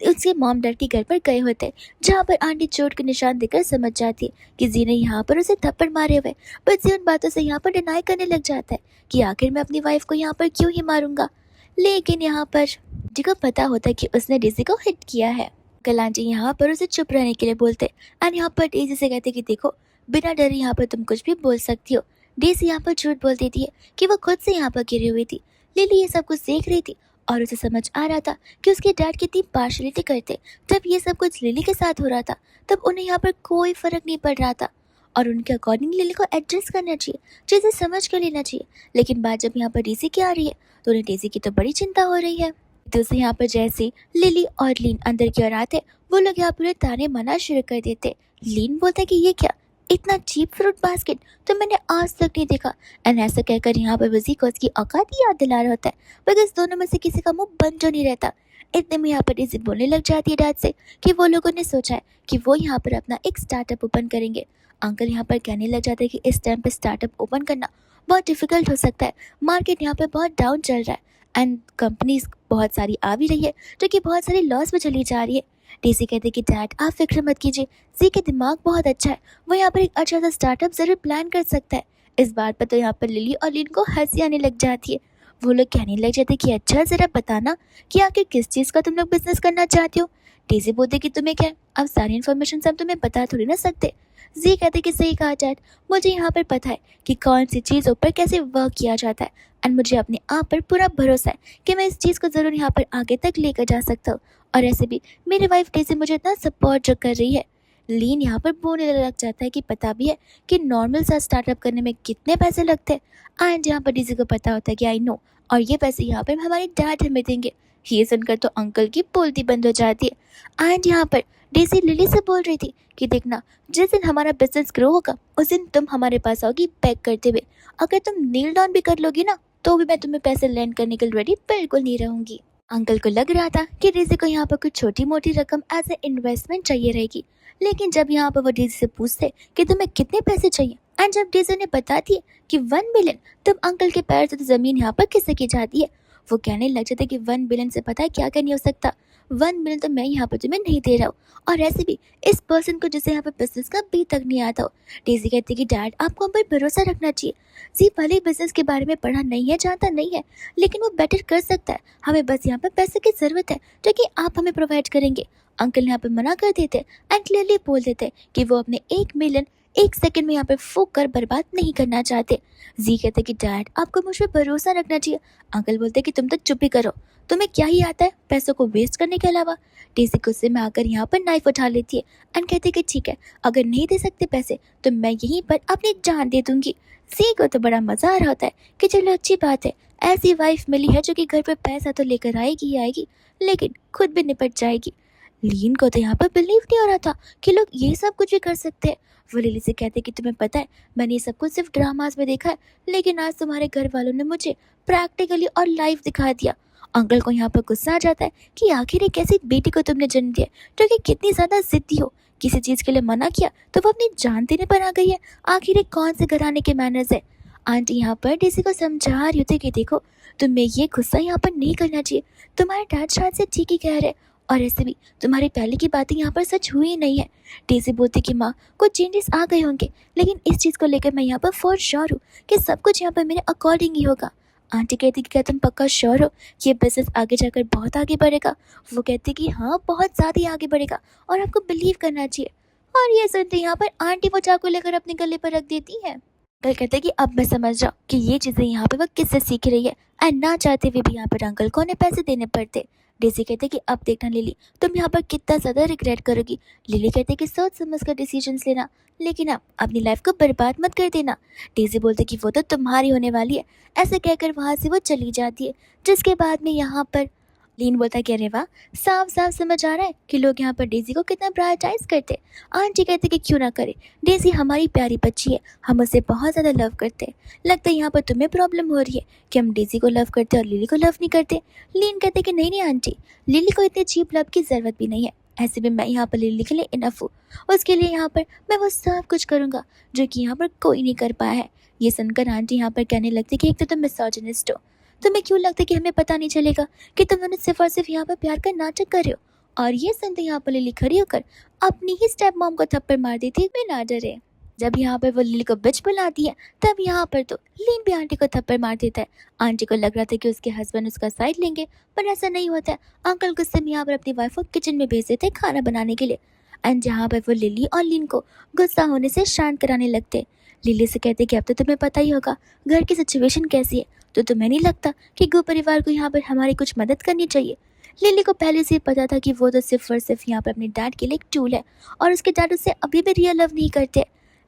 उसके मॉम डैड के घर पर गए होते जहाँ पर आंटी चोट के निशान देकर समझ जाती है कि जी ने यहाँ पर उसे थप्पड़ मारे हुए, पर जी उन बातों से यहाँ पर डिनाई करने लग जाता है कि आखिर मैं अपनी वाइफ को यहाँ पर क्यों ही मारूंगा। लेकिन यहाँ पर जी को पता होता है कि उसने डेजी को हिट किया है। कल आंटी यहाँ पर उसे चुप रहने के लिए बोलते एंड यहाँ पर डेजी से कहते कि देखो बिना डरे यहाँ पर तुम कुछ भी बोल सकती हो। डेजी यहाँ पर झूठ बोल देती है कि वो खुद से यहाँ पर गिरी हुई थी। लिली ये सब कुछ देख रही थी और उसे समझ आ रहा था कि उसके डैड कितनी पार्शलिटी करते। जब ये सब कुछ लिली के साथ हो रहा था तब उन्हें यहाँ पर कोई फर्क नहीं पड़ रहा था और उनके अकॉर्डिंग लिली को एडजस्ट करना चाहिए, चीज़ें समझ कर लेना चाहिए। लेकिन बात जब यहाँ पर डेज़ी की आ रही है तो उन्हें डेज़ी की तो बड़ी चिंता हो रही है। दूसरे यहाँ पर जैसे लिली और लीन अंदर की ओर आते, वो लोग यहाँ पर ताने मारना शुरू कर देते। लीन बोलता है कि ये क्या, इतना चीप फ्रूट बास्केट तो मैंने आज तक नहीं देखा। एंड ऐसा कहकर यहाँ पर वजी को उसकी औकात ही याद दिला रहा होता है, मगर इस दोनों में से किसी का मुंह बंद जो नहीं रहता। इतने में यहाँ पर डेज़ी बोलने लग जाती है डैड से कि वो लोगों ने सोचा है कि वो यहाँ पर अपना एक स्टार्टअप ओपन करेंगे। अंकल यहाँ पर कहने लग जाते हैं कि इस टाइम पे स्टार्टअप ओपन करना बहुत डिफिकल्ट हो सकता है, मार्केट यहाँ पे बहुत डाउन चल रहा है एंड कंपनीज बहुत सारी आ भी रही है जो कि बहुत सारी लॉस में चली जा रही है। डीसी कहते कि डैड आप फिक्र मत कीजिए, जी के दिमाग बहुत अच्छा है, वो यहाँ पर एक अच्छा सा स्टार्टअप जरूर प्लान कर सकता है। इस बात पर तो यहाँ पर लिली और लिन को हंसी आने लग जाती है। वो लोग कहने लग जाते कि अच्छा ज़रा बताना कि आखिर किस चीज़ का तुम लोग बिजनेस करना चाहते हो। डीसी बोलते कि तुम्हें क्या है, अब सारी इन्फॉर्मेशन हम तुम्हें बता थोड़ी ना सकते। जी कहते कि सही कहा डैड, मुझे यहाँ पर पता है कि कौन सी चीज़ों पर कैसे वर्क किया जाता है एंड मुझे अपने आप पर पूरा भरोसा है कि मैं इस चीज़ को ज़रूर यहाँ पर आगे तक लेकर जा सकता हूँ। और ऐसे भी मेरी वाइफ डेज़ी मुझे इतना सपोर्ट जो कर रही है। लीन यहाँ पर बोलने लग जाता है कि पता भी है कि नॉर्मल सा स्टार्टअप करने में कितने पैसे लगते हैं एंड यहाँ पर डेज़ी को पता होता है कि आई नो, और ये पैसे यहाँ पर हमारे डैड हमें देंगे। ये सुनकर तो अंकल की बोलती बंद हो जाती है एंड यहाँ पर डेज़ी लिली से बोल रही थी कि देखना, जिस दिन हमारा बिजनेस ग्रो होगा उस दिन तुम हमारे पास आओगी पैक करते हुए। अगर तुम नील डाउन भी कर लोगी ना तो भी मैं तुम्हें पैसे लैंड करने के लिए रेडी बिल्कुल नहीं रहूंगी। अंकल को लग रहा था कि डेज़ी को यहाँ पर कुछ छोटी मोटी रकम एज ए इन्वेस्टमेंट चाहिए रहेगी, लेकिन जब यहाँ पर वो डेज़ी से पूछते कि तुम्हें कितने पैसे चाहिए एंड जब डेज़ी ने बताती है कि 1 मिलियन, तब अंकल के पैर से तो जमीन यहाँ पर खिसक जाती है। वो कहने लग जाते कि 1 बिलियन से पता है क्या क्या नहीं हो सकता, 1 मिलियन तो मैं यहाँ पर तुम्हें नहीं दे रहा हूँ, और ऐसे भी इस पर्सन को जिसे यहाँ पर बिजनेस का बी तक नहीं आता हो। डेज़ी कहती कि डैड आपको हम पर भरोसा रखना चाहिए, जी भले ही बिजनेस के बारे में पढ़ा नहीं है, जानता नहीं है, लेकिन वो बेटर कर सकता है, हमें बस यहाँ पर पैसे की ज़रूरत है जो कि आप हमें प्रोवाइड करेंगे। अंकल यहाँ पर मना कर देते एंड क्लियरली बोल देते कि वो अपने 1 मिलियन 1 सेकंड में यहाँ पे फूक कर बर्बाद नहीं करना चाहते। जी कहते कि डैड आपको मुझ पर भरोसा रखना चाहिए। अंकल बोलते कि तुम तो चुप ही करो, तुम्हें क्या ही आता है पैसों को वेस्ट करने के अलावा। डेज़ी गुस्से में आकर यहाँ पर नाइफ उठा लेती है एंड कहती कि ठीक है, अगर नहीं दे सकते पैसे तो मैं यहीं पर अपनी जान दे दूंगी। जी को तो बड़ा मजा आ रहा होता है कि चलो अच्छी बात है, ऐसी वाइफ मिली है जो कि घर पर पैसा तो लेकर आएगी ही आएगी, लेकिन खुद भी निपट जाएगी। लीन को तो यहाँ पर बिलीव नहीं हो रहा था कि लोग ये सब कुछ भी कर सकते हैं। वो लिली से कहते कि तुम्हें पता है मैंने ये सब कुछ सिर्फ ड्रामास में देखा है, लेकिन आज तुम्हारे घर वालों ने मुझे प्रैक्टिकली और लाइव दिखा दिया। अंकल को यहाँ पर गुस्सा आ जाता है कि आखिर एक ऐसी बेटी को तुमने जन्म दिया जो कि कितनी ज्यादा जिद्दी हो, किसी चीज के लिए मना किया तो वो अपनी जान देने पर आ गई है। आखिर एक कौन से घराने के मैनर्स है। आंटी यहाँ पर डेज़ी को समझा रही होती कि देखो तुम्हें ये गुस्सा यहाँ पर नहीं करना चाहिए, तुम्हारे डैड शायद से ठीक ही कह रहे, और ऐसे भी तुम्हारी पहले की बातें यहाँ पर सच हुई ही नहीं है। डेज़ी बोलती कि माँ कुछ चेंजेस आ गए होंगे, लेकिन इस चीज़ को लेकर मैं यहाँ पर फॉर श्योर हूँ कि सब कुछ यहाँ पर मेरे अकॉर्डिंग ही होगा। आंटी कहती कि क्या तुम पक्का श्योर हो ये बिजनेस आगे जाकर बहुत आगे बढ़ेगा। वो कहती कि हाँ बहुत ज़्यादा ही आगे बढ़ेगा और आपको बिलीव करना चाहिए। और ये सुनते यहाँ पर आंटी वो चाकू लेकर अपने गले पर रख देती है। कल कहते कि अब मैं समझ रहा हूँ कि ये चीज़ें यहाँ पे वो किससे सीख रही है एंड ना चाहते हुए भी यहाँ पर अंकल को उन्हें पैसे देने पड़ते। डेज़ी कहते कि अब देखना लिली तुम यहाँ पर कितना ज़्यादा रिग्रेट करोगी। लिली कहते कि सोच समझ कर डिसीजंस लेना, लेकिन आप अपनी लाइफ को बर्बाद मत कर देना। डेज़ी बोलते कि वो तो तुम्हारी होने वाली है। ऐसे कहकर वहाँ से वो चली जाती है, जिसके बाद में यहाँ पर लीन बोलता है कि अरे वाह, साफ साफ समझ आ रहा है कि लोग यहाँ पर डेज़ी को कितना प्रायोरिटाइज करते। आंटी कहते कि क्यों ना करे, डेज़ी हमारी प्यारी बच्ची है, हम उसे बहुत ज़्यादा लव करते हैं। लगता है यहाँ पर तुम्हें प्रॉब्लम हो रही है कि हम डेज़ी को लव करते और लिली को लव नहीं करते। लीन कहते कि नहीं नहीं आंटी, लिली को इतनी चीप लव की ज़रूरत भी नहीं है, ऐसे भी मैं यहाँ पर लिली के लिए इनफ हूँ। उसके लिए यहाँ पर मैं वो सब कुछ करूँगा जो कि यहाँ पर कोई नहीं कर पाया है। ये सुनकर आंटी यहाँ पर कहने लगती कि एक तो तुम मिसोजिनिस्ट हो, तुम्हें क्यों लगता है कि हमें पता नहीं चलेगा कि तुम दोनों सिर्फ और सिर्फ यहाँ पर प्यार का नाटक कर रहे हो। और ये सुनते यहाँ पर लिली खड़ी होकर अपनी ही स्टेप मॉम को थप्पड़ मार देती है बिना डरे। जब यहाँ पर वो लिली को बिच बुलाती है तब यहाँ पर तो लीन भी आंटी को थप्पड़ मार देता है। आंटी को लग रहा था कि उसके हस्बैंड उसका साइड लेंगे, पर ऐसा नहीं होता है। अंकल गुस्से में यहाँ पर अपनी वाइफ को किचन में भेज देते खाना बनाने के लिए एंड जहाँ पर वो लिली और लीन को गुस्सा होने से शांत कराने लगते। लिली से कहते कि अब तो तुम्हें पता ही होगा घर की सिचुएशन कैसी है, तो तुम्हें नहीं लगता कि गो परिवार को यहाँ पर हमारी कुछ मदद करनी चाहिए। लिली को पहले से पता था कि वो तो सिर्फ और सिर्फ यहाँ पर अपने डैड के लिए एक टूल है और उसके डैड उससे अभी भी रियल लव नहीं करते।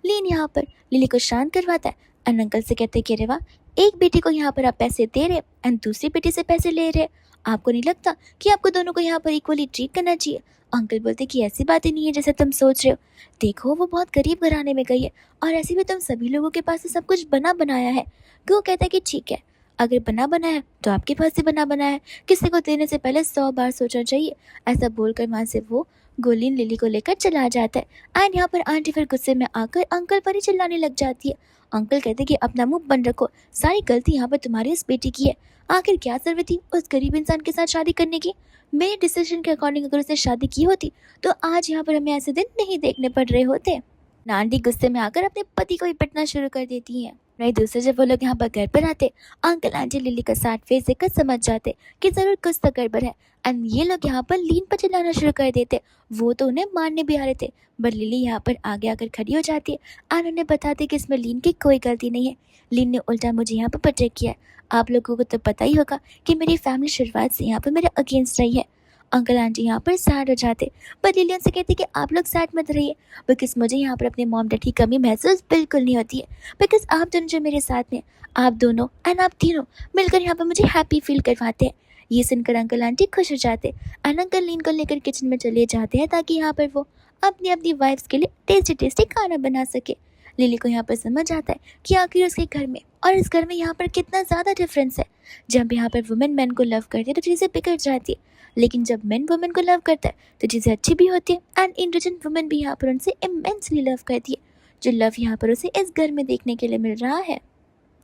लीन यहाँ पर लिली को शांत करवाता है एंड अंकल से कहते कि अरे वाह, एक बेटी को यहाँ पर आप पैसे दे रहे एंड दूसरी बेटी से पैसे ले रहे, आपको नहीं लगता कि आपको दोनों को यहाँ पर इक्वली ट्रीट करना चाहिए? अंकल बोलते कि ऐसी बातें नहीं है जैसे तुम सोच रहे हो, देखो वो बहुत गरीब घराने में गई है और ऐसे भी तुम सभी लोगों के पास से सब कुछ बना बनाया है। कि वो कहता है कि ठीक है, अगर बना बनाया है तो आपके पास ही बना बनाया है, किसी को देने से पहले 100 बार सोचना चाहिए। ऐसा बोलकर वहाँ से वो गोलीन लिली को लेकर चला जाता है एंड यहाँ पर आंटी फिर गुस्से में आकर अंकल पर ही चिल्लाने लग जाती है। अंकल कहते कि अपना मुंह बंद रखो, सारी गलती यहाँ पर तुम्हारी उस बेटी की है। आखिर क्या जरूरत थी उस गरीब इंसान के साथ शादी करने की? मेरे डिसीजन के अकॉर्डिंग अगर उसने शादी की होती तो आज यहाँ पर हमें ऐसे दिन नहीं देखने पड़ रहे होते। आंटी गुस्से में आकर अपने पति को ही पिटना शुरू कर देती है। वहीं दूसरे जब वो लोग यहाँ पर घर पर आते, अंकल आंटी लिली का साथ फेस देखकर समझ जाते कि जरूर कुछ तो गड़बड़ है एंड ये लोग यहाँ पर लीन पर चिल्लाना शुरू कर देते। वो तो उन्हें मारने भी आ रहे थे, बट लिली यहाँ पर आगे आकर खड़ी हो जाती है एंड उन्हें बताते कि इसमें लीन की कोई गलती नहीं है। लीन ने उल्टा मुझे यहाँ पर प्रोटेक्ट किया है। आप लोगों को तो पता ही होगा कि मेरी फैमिली शुरुआत से यहाँ पर मेरे अगेंस्ट रही है। अंकल आंटी यहाँ पर सैड हो जाते, पर लिली उनसे कहती कि आप लोग सैड मत रहिए, बिकॉज मुझे यहाँ पर अपने मॉम डैड की कमी महसूस बिल्कुल नहीं होती है, बिकॉज आप दोनों जो मेरे साथ में, आप दोनों एंड आप तीनों मिलकर यहाँ पर मुझे हैप्पी फील करवाते हैं। ये सुनकर अंकल आंटी खुश हो जाते एंड अंकल लीन को लेकर किचन में चले जाते हैं ताकि यहाँ पर वो अपनी अपनी वाइफ्स के लिए टेस्टी टेस्टी खाना बना सके। लिली को यहाँ पर समझ आता है कि आखिर उसके घर में और इस घर में यहाँ पर कितना ज़्यादा डिफरेंस है। जब यहाँ पर वुमेन मैन को लव करती है तो चीज़ें बिगड़ जाती है, लेकिन जब मैन वुमेन को लव करता है तो चीज़ें अच्छी भी होती है एंड इन रिटर्न वुमेन भी यहाँ पर उनसे इमेंसली लव करती है, जो लव यहाँ पर उसे इस घर में देखने के लिए मिल रहा है।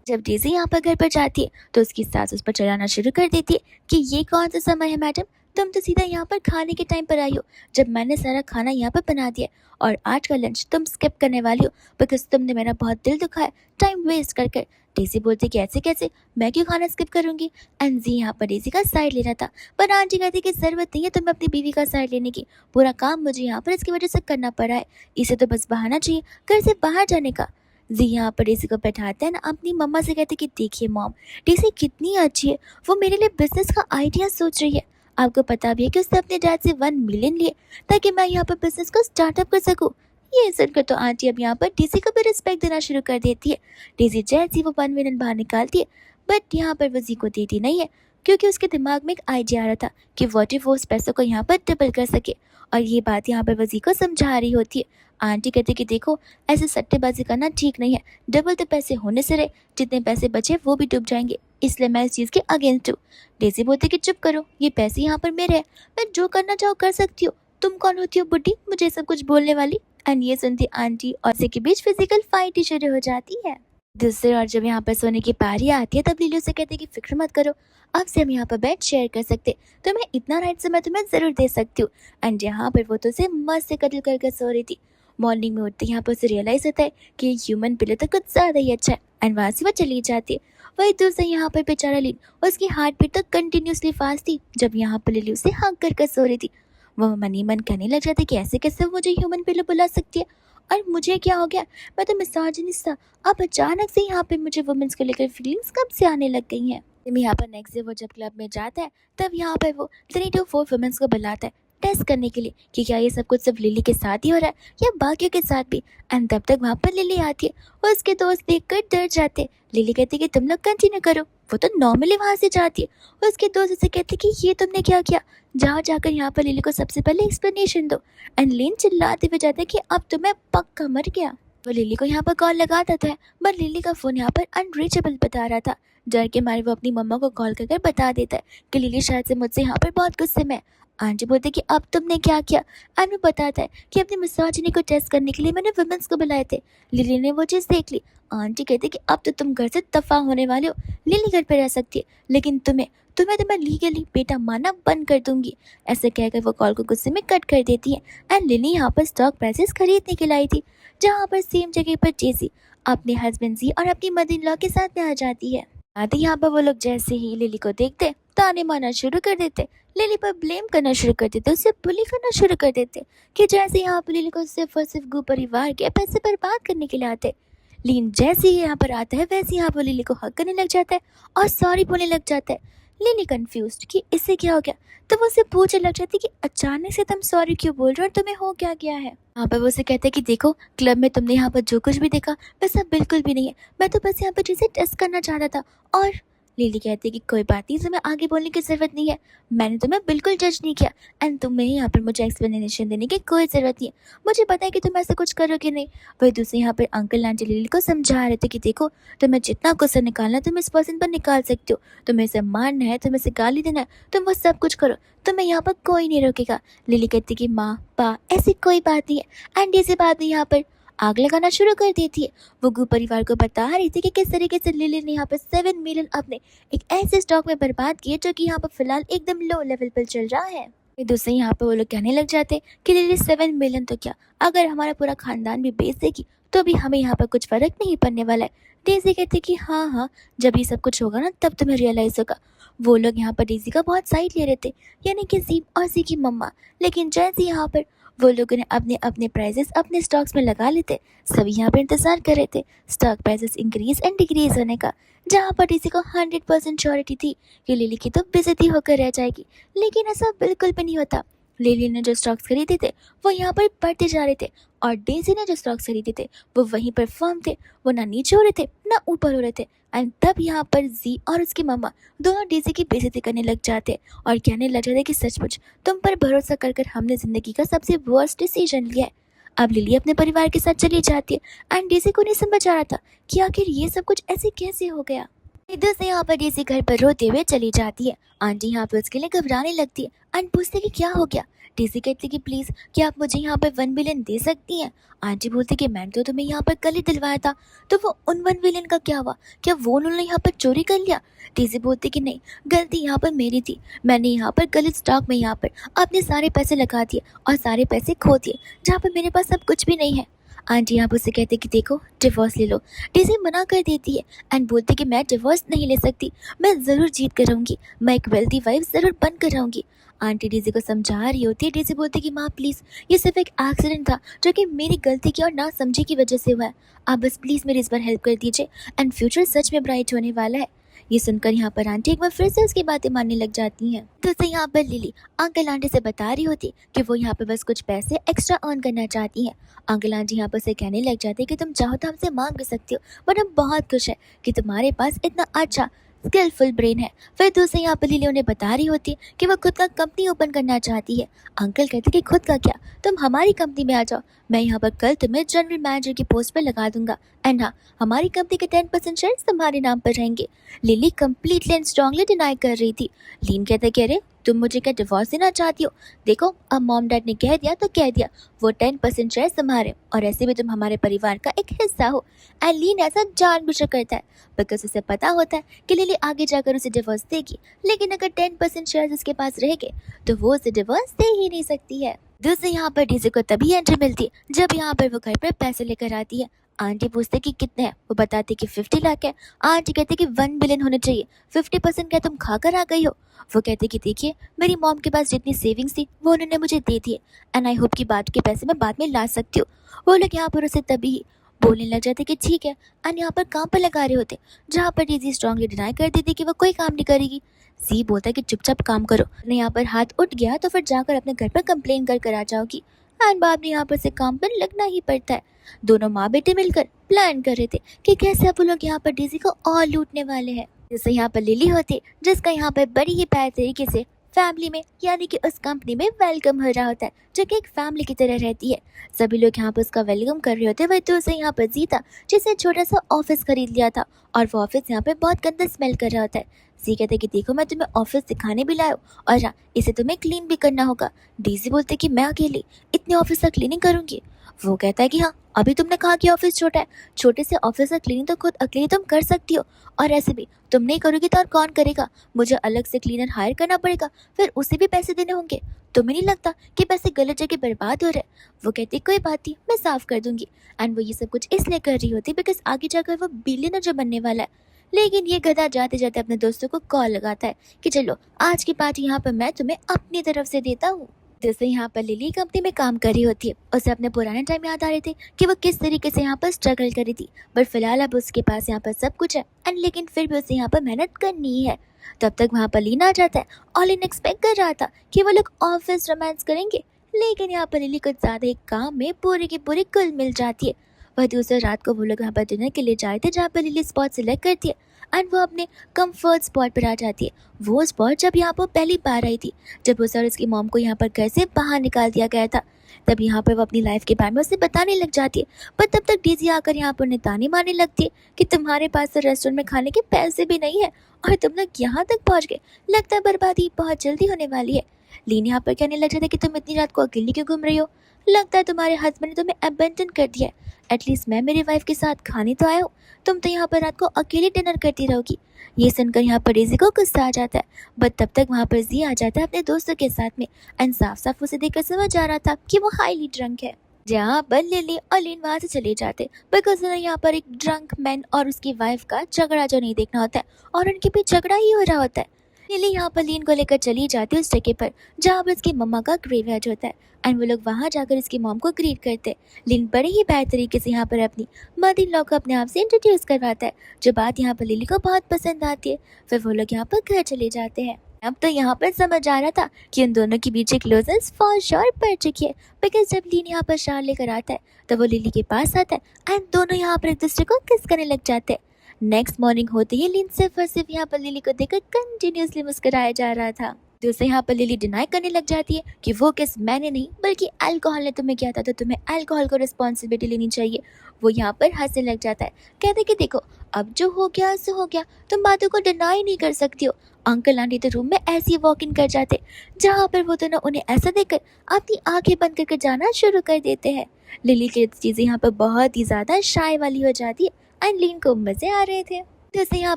जब डेज़ी यहाँ पर घर पर जाती है तो उसकी सास उस पर चढ़ाना शुरू कर देती है कि ये कौन सा समय है मैडम, तुम तो सीधा यहाँ पर खाने के टाइम पर आई हो जब मैंने सारा खाना यहाँ पर बना दिया और आज का लंच तुम स्किप करने वाली हो बिकॉज तुमने मेरा बहुत दिल दुखाया टाइम वेस्ट कर कर। डेज़ी बोलती कि ऐसे कैसे, मैं क्यों खाना स्किप करूंगी? एंड जी यहाँ पर डेज़ी का साइड ले रहा था, पर आंटी कहती कि ज़रूरत नहीं है तुम्हें अपनी बीवी का साइड लेने की, पूरा काम मुझे यहाँ पर इसकी वजह से करना पड़ा है, इसे तो बस बहाना चाहिए घर से बाहर जाने का। जी यहाँ पर डेज़ी को बैठाते हैं ना अपनी मम्मा से कहते कि देखिए मॉम, डेज़ी कितनी अच्छी है, वो मेरे लिए बिजनेस का आइडिया सोच रही है। आपको पता भी है कि उसने अपने डैड से 1 मिलियन लिए ताकि मैं यहाँ पर बिजनेस को स्टार्टअप कर सकूँ। ये सुनकर तो आंटी अब यहाँ पर डेज़ी को भी रिस्पेक्ट देना शुरू कर देती है। डेज़ी जैसे वो 1 मिलियन बाहर निकालती है, बट यहाँ पर वो जी को देती नहीं है क्योंकि उसके दिमाग में एक आइडिया आ रहा था कि व्हाट इफ वो उस पैसों को यहाँ पर डबल कर सके, और ये बात यहाँ पर वजी को समझा रही होती है। आंटी कहती कि देखो ऐसे सट्टेबाजी करना ठीक नहीं है, डबल तो पैसे होने से रहे, जितने पैसे बचे वो भी डूब जाएंगे, इसलिए मैं इस चीज़ के अगेंस्ट हूँ। डेज़ी बोलती कि चुप करो, ये पैसे यहाँ पर मेरे हैं, मैं जो करना चाहो कर सकती हो, तुम कौन होती हो बुड्ढी मुझे सब कुछ बोलने वाली? एंड ये सुनती आंटी और इसी के बीच फिजिकल फाइट शुरू हो जाती है। दूसरी ओर जब यहाँ पर सोने की पारी आती है तब लीलू से कहते कि फिक्र मत करो, अब से हम यहाँ पर बेड शेयर कर सकते, तुम्हें इतना राइट से मैं तुम्हें ज़रूर दे सकती हूँ। एंड यहाँ पर वो तो उसे मस्त से कत्ल करके सो रही थी। मॉर्निंग में उठते यहाँ पर उसे रियलाइज होता है कि ह्यूमन पिलो तो कुछ ज़्यादा ही अच्छा है एंड वहाँ से वो चली जाती है। वही दूसरे यहाँ पर बेचारा लीन, उसकी हार्ट बीट तो कंटिन्यूसली फास्ट थी जब यहाँ पर लिली उसे हक कर सो रही थी। वो मन ही मन कहने लग जाते कि ऐसे कैसे वो मुझे ह्यूमन पिलो बुला सकती है और मुझे क्या हो गया, मैं तो मिसोजिनिस्ट था, अब अचानक से यहाँ पे मुझे वुमेन्स को लेकर फीलिंग्स कब से आने लग गई हैं। यहाँ पर नेक्स्ट डे वो जब क्लब में जाता है तब यहाँ पर वो 3 to 4 वुमेन्स को बुलाता है टेस्ट करने के लिए कि क्या ये सब कुछ सिर्फ लिली के साथ ही हो रहा है या बाकियों के साथ भी। एंड तब तक वहाँ पर लिली आती है और उसके दोस्त देखकर डर जाते। लिली कहती कि तुम लोग कंटिन्यू करो, वो तो नॉर्मली वहाँ से जाती है और उसके दोस्त उसे कहते कि ये तुमने क्या किया, जाओ जाकर यहाँ पर लिली को सबसे पहले एक्सप्लेनेशन दो। एंड लिन चिल्लाते हुए जाता है कि अब तो मैं पक्का मर गया। वो लिली को यहाँ पर कॉल लगाता था बट लिली का फ़ोन यहाँ पर अनरीचेबल बता रहा था। डर के मारे वो अपनी मम्मा को कॉल कर बता देता है कि लिली शायद से मुझसे यहाँ पर बहुत गुस्से में है। आंटी बोलते कि अब तुमने क्या किया, एंड वो बताता है कि अपनी मिसोजिनी को टेस्ट करने के लिए मैंने वुमेन्स को बुलाए थे। लिली ने वो चीज़ देख ली। आंटी कहते कि अब तो तुम घर से दफा होने वाले हो, लिली घर पे रह सकती है, लेकिन तुम्हें तुम्हें तो मैं लीगली बेटा मानना बंद कर दूंगी। ऐसे कहकर वो कॉल को गुस्से में कट कर देती है। एंड लिली यहाँ पर स्टॉक प्राइसेस खरीदने के लाई थी, जहाँ पर सेम जगह पर जेसी अपने हस्बैंड जी और अपनी मदर इन लॉ के साथ में आ जाती है। आते यहाँ पर वो लोग जैसे ही लिली को देखते ताने मारना शुरू कर देते, लिली पर ब्लेम करना शुरू कर देते, उससे बुली करना शुरू कर देते कि जैसे यहाँ पर लिली को सिर्फ और सिर्फ गु परिवार के पैसे बर्बाद करने के लिए आते। लीन जैसे ही यहाँ पर आता है वैसे यहाँ पर लिली को हक करने लग जाता है और सॉरी बोलने लग जाता है। लिली कंफ्यूज्ड कि इससे क्या हो गया। तो वो उसे पूछने लग जाती कि अचानक से तुम सॉरी क्यों बोल रहे हो और तुम्हें हो क्या गया है। यहाँ पर वो उसे कहते हैं कि देखो, क्लब में तुमने यहाँ पर जो कुछ भी देखा वैसा बिल्कुल भी नहीं है, मैं तो बस यहाँ पर चीजें टेस्ट करना चाहता था। और लिली कहती है कि कोई बात नहीं, तुम्हें आगे बोलने की जरूरत नहीं है, मैंने तुम्हें बिल्कुल जज नहीं किया एंड तुम्हें यहाँ पर मुझे एक्सप्लेनेशन देने की कोई जरूरत नहीं है, मुझे पता है कि तुम ऐसा कुछ करोगे नहीं। वही दूसरे यहाँ पर अंकल आंटी लिली को समझा रहे थे कि देखो, तुम्हें जितना गुस्सा निकालना है तुम इस पर्सन पर निकाल सकते हो, तुम्हें इसे मारना है, तुम्हें इसे गाली देना है, तुम वो सब कुछ करो, तुम्हें यहाँ पर कोई नहीं रोकेगा। लिली कहती कि माँ पा ऐसी कोई बात नहीं है एंड इसी बात में यहाँ पर आग लगाना शुरू कर देती है। वो गु परिवार को बता रही थी कि किस तरीके से लिली ने यहाँ पर 7 मिलियन अपने एक ऐसे स्टॉक में बर्बाद किए जो कि यहाँ पर फिलहाल एकदम लो लेवल पर चल रहा है। दूसरे यहाँ पर वो लोग कहने लग जाते कि लिली 7 मिलियन तो क्या, अगर हमारा पूरा खानदान भी बेच देगी तो भी हमें यहाँ पर कुछ फर्क नहीं पड़ने वाला है। डेजी कहती कि हाँ हाँ, जब ये सब कुछ होगा ना तब तुम्हें रियलाइज होगा। वो लोग यहाँ पर डेजी का बहुत साइड ले रहे थे, यानी कि ज़ीब और ज़ी की मम्मा। लेकिन जैसे यहाँ पर वो लोगों ने अपने अपने प्राइजेस अपने स्टॉक्स में लगा लेते, सभी यहाँ पर इंतजार कर रहे थे stock prices increase and decrease होने का, जहाँ पर डेजी को 100% श्योरिटी थी कि लिली की तो बेइज्जती होकर रह जाएगी। लेकिन ऐसा बिल्कुल भी नहीं होता। लिली ने जो स्टॉक्स खरीदे थे वो यहाँ पर बढ़ते जा रहे थे और डेजी ने जो स्टॉक्स खरीदे थे वो वहीं पर फर्म थे, वो ना नीचे हो रहे थे ना ऊपर हो रहे थे। एंड तब यहाँ पर जी और उसकी मम्मा दोनों डेजी की बेइज्जती करने लग जाते और कहने लग जाते कि सचमुच तुम पर भरोसा कर कर हमने जिंदगी का सबसे वर्स्ट डिसीजन लिया है। अब लिली अपने परिवार के साथ चली जाती है एंड डेजी को नहीं समझ आ रहा था कि आखिर ये सब कुछ ऐसे कैसे हो गया। इधर से यहाँ पर डेजी घर पर रोते हुए चली जाती है। आंटी यहाँ पर उसके लिए घबराने लगती है एंड पूछती कि क्या हो गया। डेजी कहती कि प्लीज क्या आप मुझे यहाँ पर 1 बिलियन दे सकती हैं। आंटी बोलती कि मैंने तो तुम्हें यहाँ पर कल ही दिलवाया था, तो वो उन 1 बिलियन का क्या हुआ, क्या वो उन्होंने यहाँ पर चोरी कर लिया। डेजी बोलती कि नहीं, गलती यहाँ पर मेरी थी, मैंने यहाँ पर गलत स्टॉक में यहाँ पर अपने सारे पैसे लगा दिए और सारे पैसे खो दिए जहाँ पर मेरे पास अब कुछ भी नहीं है। आंटी यहाँ पर उसे कहते कि देखो डिवोर्स ले लो। डेजी मना कर देती है एंड बोलती कि मैं डिवोर्स नहीं ले सकती, मैं ज़रूर जीत कर रहूँगी, मैं एक वेल्दी वाइफ ज़रूर बन कर रहूँगी। आंटी डेजी को समझा रही होती है। डेजी बोलती कि माँ प्लीज़, ये सिर्फ एक एक्सीडेंट था जो कि मेरी गलती की और ना समझी की वजह से हुआ है, आप बस प्लीज़ मेरी इस बार हेल्प कर दीजिए एंड फ्यूचर सच में ब्राइट होने वाला है। ये सुनकर यहाँ पर आंटी एक बार फिर से उसकी बातें मानने लग जाती हैं। तो उसे यहाँ पर लिली अंकल आंटी से बता रही होती कि वो यहाँ पे बस कुछ पैसे एक्स्ट्रा अर्न करना चाहती हैं। अंकल आंटी यहाँ पर से कहने लग जाते हैं कि तुम चाहो तो हमसे मांग भी सकती हो, बट हम बहुत खुश है कि तुम्हारे पास इतना अच्छा स्किलफुल ब्रेन है। फिर दूसरे यहाँ पर लिली उन्हें बता रही होती है कि वो खुद का कंपनी ओपन करना चाहती है। अंकल कहते कि खुद का क्या, तुम हमारी कंपनी में आ जाओ, मैं यहाँ पर कल तुम्हें जनरल मैनेजर की पोस्ट पर लगा दूंगा एंड हाँ, हमारी कंपनी के 10% शेयर्स तुम्हारे नाम पर रहेंगे। Lily completely and strongly deny कर रही थी। लीन कहते कि अरे तुम मुझे क्या डिवोर्स देना चाहती हो, देखो अब मॉम डैड ने कह दिया तो कह दिया, वो 10% शेयर तुम्हारे और ऐसे भी तुम हमारे परिवार का एक हिस्सा हो। एंड लीन ऐसा जानबूझकर करता है बिकॉज उसे पता होता है कि लिली आगे जाकर उसे डिवोर्स देगी, लेकिन अगर 10% शेयर उसके पास रहेंगे तो वो उसे डिवोर्स दे ही नहीं सकती है। दूसरे यहाँ पर डीजे को तभी एंट्री मिलती है जब यहाँ पर वो घर पर पैसे लेकर आती है। आंटी पूछते कि कितने हैं, वो बताती कि 50 लाख है। आंटी कहते कि 1 बिलियन होने चाहिए, 50% क्या तुम खा कर आ गई हो। वो कहते कि देखिए मेरी मॉम के पास जितनी सेविंग्स थी वो उन्होंने मुझे दे दी एंड आई होप कि बाद के पैसे मैं बाद में ला सकती हूँ। वो लोग यहाँ पर उसे तभी बोलने लग जाते कि ठीक है एंड यहाँ पर काम पर लगा रहे होते, जहाँ पर डीजी स्ट्रांगली डिनाई कर देती कि वो कोई काम नहीं करेगी। सी बोलता है कि चुपचाप काम करो, ने यहाँ पर हाथ उठ गया तो फिर जाकर अपने घर पर कंप्लेन कर आ जाओगी। एंड बाद में यहाँ पर से काम पर लगना ही पड़ता है। दोनों माँ बेटे मिलकर प्लान कर रहे थे कि कैसे अब वो लोग यहाँ पर डीजी को और लूटने वाले हैं। जैसे यहाँ पर लिली होती जिसका यहाँ पर बड़ी ही प्यार तरीके से फैमिली में यानी कि उस कंपनी में वेलकम हो रहा होता है, जो कि एक फैमिली की तरह रहती है। सभी लोग यहाँ पर उसका वेलकम कर रहे होते हैं। वही तो उसे यहाँ पर जीता जिसने छोटा सा ऑफिस खरीद लिया था और वो ऑफिस यहाँ पे बहुत गंदा स्मेल कर रहा होता है। सी कहते कि देखो मैं तुम्हें ऑफिस दिखाने भी लाया और हाँ, इसे तुम्हें क्लीन भी करना होगा। डीजी बोलते कि मैं अकेली इतने ऑफिस का क्लीनिंग करूंगी। वो कहता है कि हाँ, अभी तुमने कहा कि ऑफिस छोटा है, छोटे से ऑफिस का क्लीनिंग तो खुद अकेले तुम कर सकती हो और ऐसे भी तुम नहीं करोगी तो और कौन करेगा, मुझे अलग से क्लीनर हायर करना पड़ेगा, फिर उसे भी पैसे देने होंगे। तुम्हें नहीं लगता कि पैसे गलत जगह बर्बाद हो रहे। वो कहती कोई बात नहीं, मैं साफ कर दूंगी। एंड वो ये सब कुछ इसलिए कर रही होती बिकॉज आगे जाकर वो बिलियनर जो बनने वाला है। लेकिन ये गधा जाते जाते अपने दोस्तों को कॉल लगाता है कि चलो आज की पार्टी यहाँ पर मैं तुम्हें अपनी तरफ से देता हूँ। जैसे यहाँ पर लिली कंपनी में काम कर रही होती है, उसे अपने पुराने टाइम याद आ रहे थे कि वो किस तरीके से यहाँ पर स्ट्रगल करी थी। बट फिलहाल अब उसके पास यहाँ पर सब कुछ है एंड लेकिन फिर भी उसे यहाँ पर मेहनत करनी ही है। तब तक वहाँ पर लीन आ जाता है और लीन एक्सपेक्ट कर रहा था कि वो लोग ऑफिस रोमांस करेंगे, लेकिन यहाँ पर लिली कुछ ज्यादा ही काम में पूरी की पूरी कुल मिल जाती है। वह दूसरी रात को वो लोग यहाँ पर डिनर के लिए जाए थे, जहाँ पर लिली स्पॉट सिलेक्ट करती है एंड वो अपने कंफर्ट स्पॉट पर आ जाती है। वो स्पॉट जब यहाँ पर पहली बार आई थी, जब उसे और उसकी मॉम को यहाँ पर घर से बाहर निकाल दिया गया था, तब यहाँ पर वो अपनी लाइफ के बारे में उसे बताने लग जाती है। पर तब तक डेज़ी आकर यहाँ पर उन्हें ताने मारने लगती है कि तुम्हारे पास तो रेस्टोरेंट में खाने के पैसे भी नहीं है और तुम लोग यहाँ तक पहुँच गए, लगता है बर्बादी बहुत जल्दी होने वाली है। लीन यहाँ पर कहने लग जाता है कि तुम इतनी रात को अकेली क्यों घूम रही हो, लगता है तुम्हारे हस्बैंड ने तुम्हें अबेंडन कर दिया है। एटलीस्ट मैं मेरी वाइफ के साथ खाने तो आया हूँ, तुम तो यहाँ पर रात को अकेले डिनर करती रहोगी। ये सुनकर यहाँ पर डेज़ी को गुस्सा आ जाता है, बट तब तक वहाँ पर जी आ जाता है अपने दोस्तों के साथ में एंड साफ साफ उसे देखकर समझ आ रहा था कि वो हाईली ड्रंक है। जहाँ पर लिली और लीन वहाँ से चले जाते बिकॉज उन्हें यहाँ पर एक ड्रंक मैन और उसकी वाइफ का झगड़ा जो नहीं देखना होता है और उनके बीच झगड़ा ही हो रहा होता है। लिली यहाँ पर लीन को लेकर चली जाती है उस जगह पर जहाँ पर उसकी मम्मा का ग्रेवयार्ड होता है एंड वो लोग वहाँ जाकर उसकी मॉम को ग्रीट करते हैं। लिन बड़े ही बेहतर तरीके से यहाँ पर अपनी मदर इन लॉ को अपने आप से इंट्रोड्यूस करवाता है, जो बात यहाँ पर लिली को बहुत पसंद आती है। फिर वो लोग यहाँ पर घर चले जाते हैं। अब तो यहाँ पर समझ आ रहा था कि उन दोनों के बीच एक क्लोजनेस फॉर श्योर पड़ चुकी है, बिकॉज जब लीन यहाँ पर शार लेकर आता है तो वो लिली के पास आता है एंड दोनों यहाँ पर एक दूसरे को किस करने लग जाते हैं। नेक्स्ट मॉर्निंग होते ही लीन सिर्फ और सिर्फ यहाँ पर लिली को देखकर कंटिन्यूसली मुस्कुराया जा रहा था। दूसरे यहाँ पर लिली डिनाई करने लग जाती है कि वो किस मैंने नहीं बल्कि अल्कोहल ने तुम्हें किया था, तो तुम्हें अल्कोहल को रिस्पॉन्सिबिलिटी लेनी चाहिए। वो यहाँ पर हंसने लग जाता है, कहते कि देखो अब जो हो गया सो हो गया, तुम बातों को डिनाई नहीं कर सकती हो। अंकल आंटी तो रूम में ऐसे ही वॉक इन कर जाते, जहाँ पर वो दोनों उन्हें ऐसा देखकर अपनी आंखें बंद करके जाना शुरू कर देते हैं। लिली की चीजें यहाँ पर बहुत ही ज्यादा शाय वाली हो जाती है एंड लीन को मजे आ रहे थे। जैसे यहाँ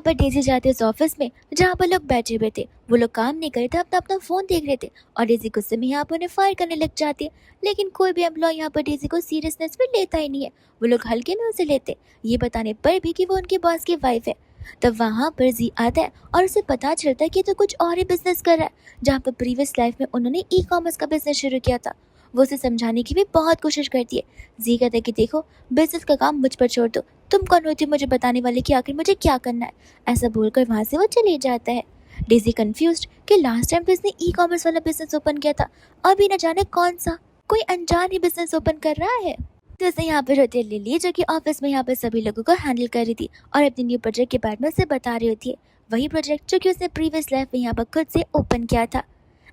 पर डेजी जाते उस ऑफिस में जहाँ पर लोग बैठे हुए थे, वो लोग काम नहीं कर रहे थे, अपना अपना फोन देख रहे थे और डेजी गुस्से में यहाँ पर उन्हें फायर करने लग जाती है। लेकिन कोई भी एम्प्लॉय यहाँ पर डेजी को सीरियसनेस में लेता ही नहीं है, वो लोग हल्के में उसे लेते, ये बताने पर भी कि वो उनके बॉस की वाइफ है। तब वहाँ पर जी आता है और उसे पता चलता है कि तो कुछ और ही बिजनेस कर रहा है, जहाँ पर प्रीवियस लाइफ में उन्होंने ई कॉमर्स का बिजनेस शुरू किया था। वो उसे समझाने की भी बहुत कोशिश करती है। जी कहता है कि देखो बिजनेस का काम मुझ पर छोड़ दो, तुम कौन होती हो मुझे बताने वाले कि आखिर मुझे क्या करना है। ऐसा बोलकर वहाँ से वो चले जाता है। डेजी कंफ्यूज्ड कि लास्ट टाइम तो इसने ई कॉमर्स वाला बिजनेस ओपन किया था, अभी न जाने कौन सा कोई अनजान ही बिजनेस ओपन कर रहा है। जैसे यहाँ पर होती है लिली, जो कि ऑफिस में यहाँ पर सभी लोगों को हैंडल कर रही थी और अपने न्यू प्रोजेक्ट के बारे में उसे बता रही होती है, वही प्रोजेक्ट जो कि उसने प्रीवियस लाइफ में यहाँ पर खुद से ओपन किया था।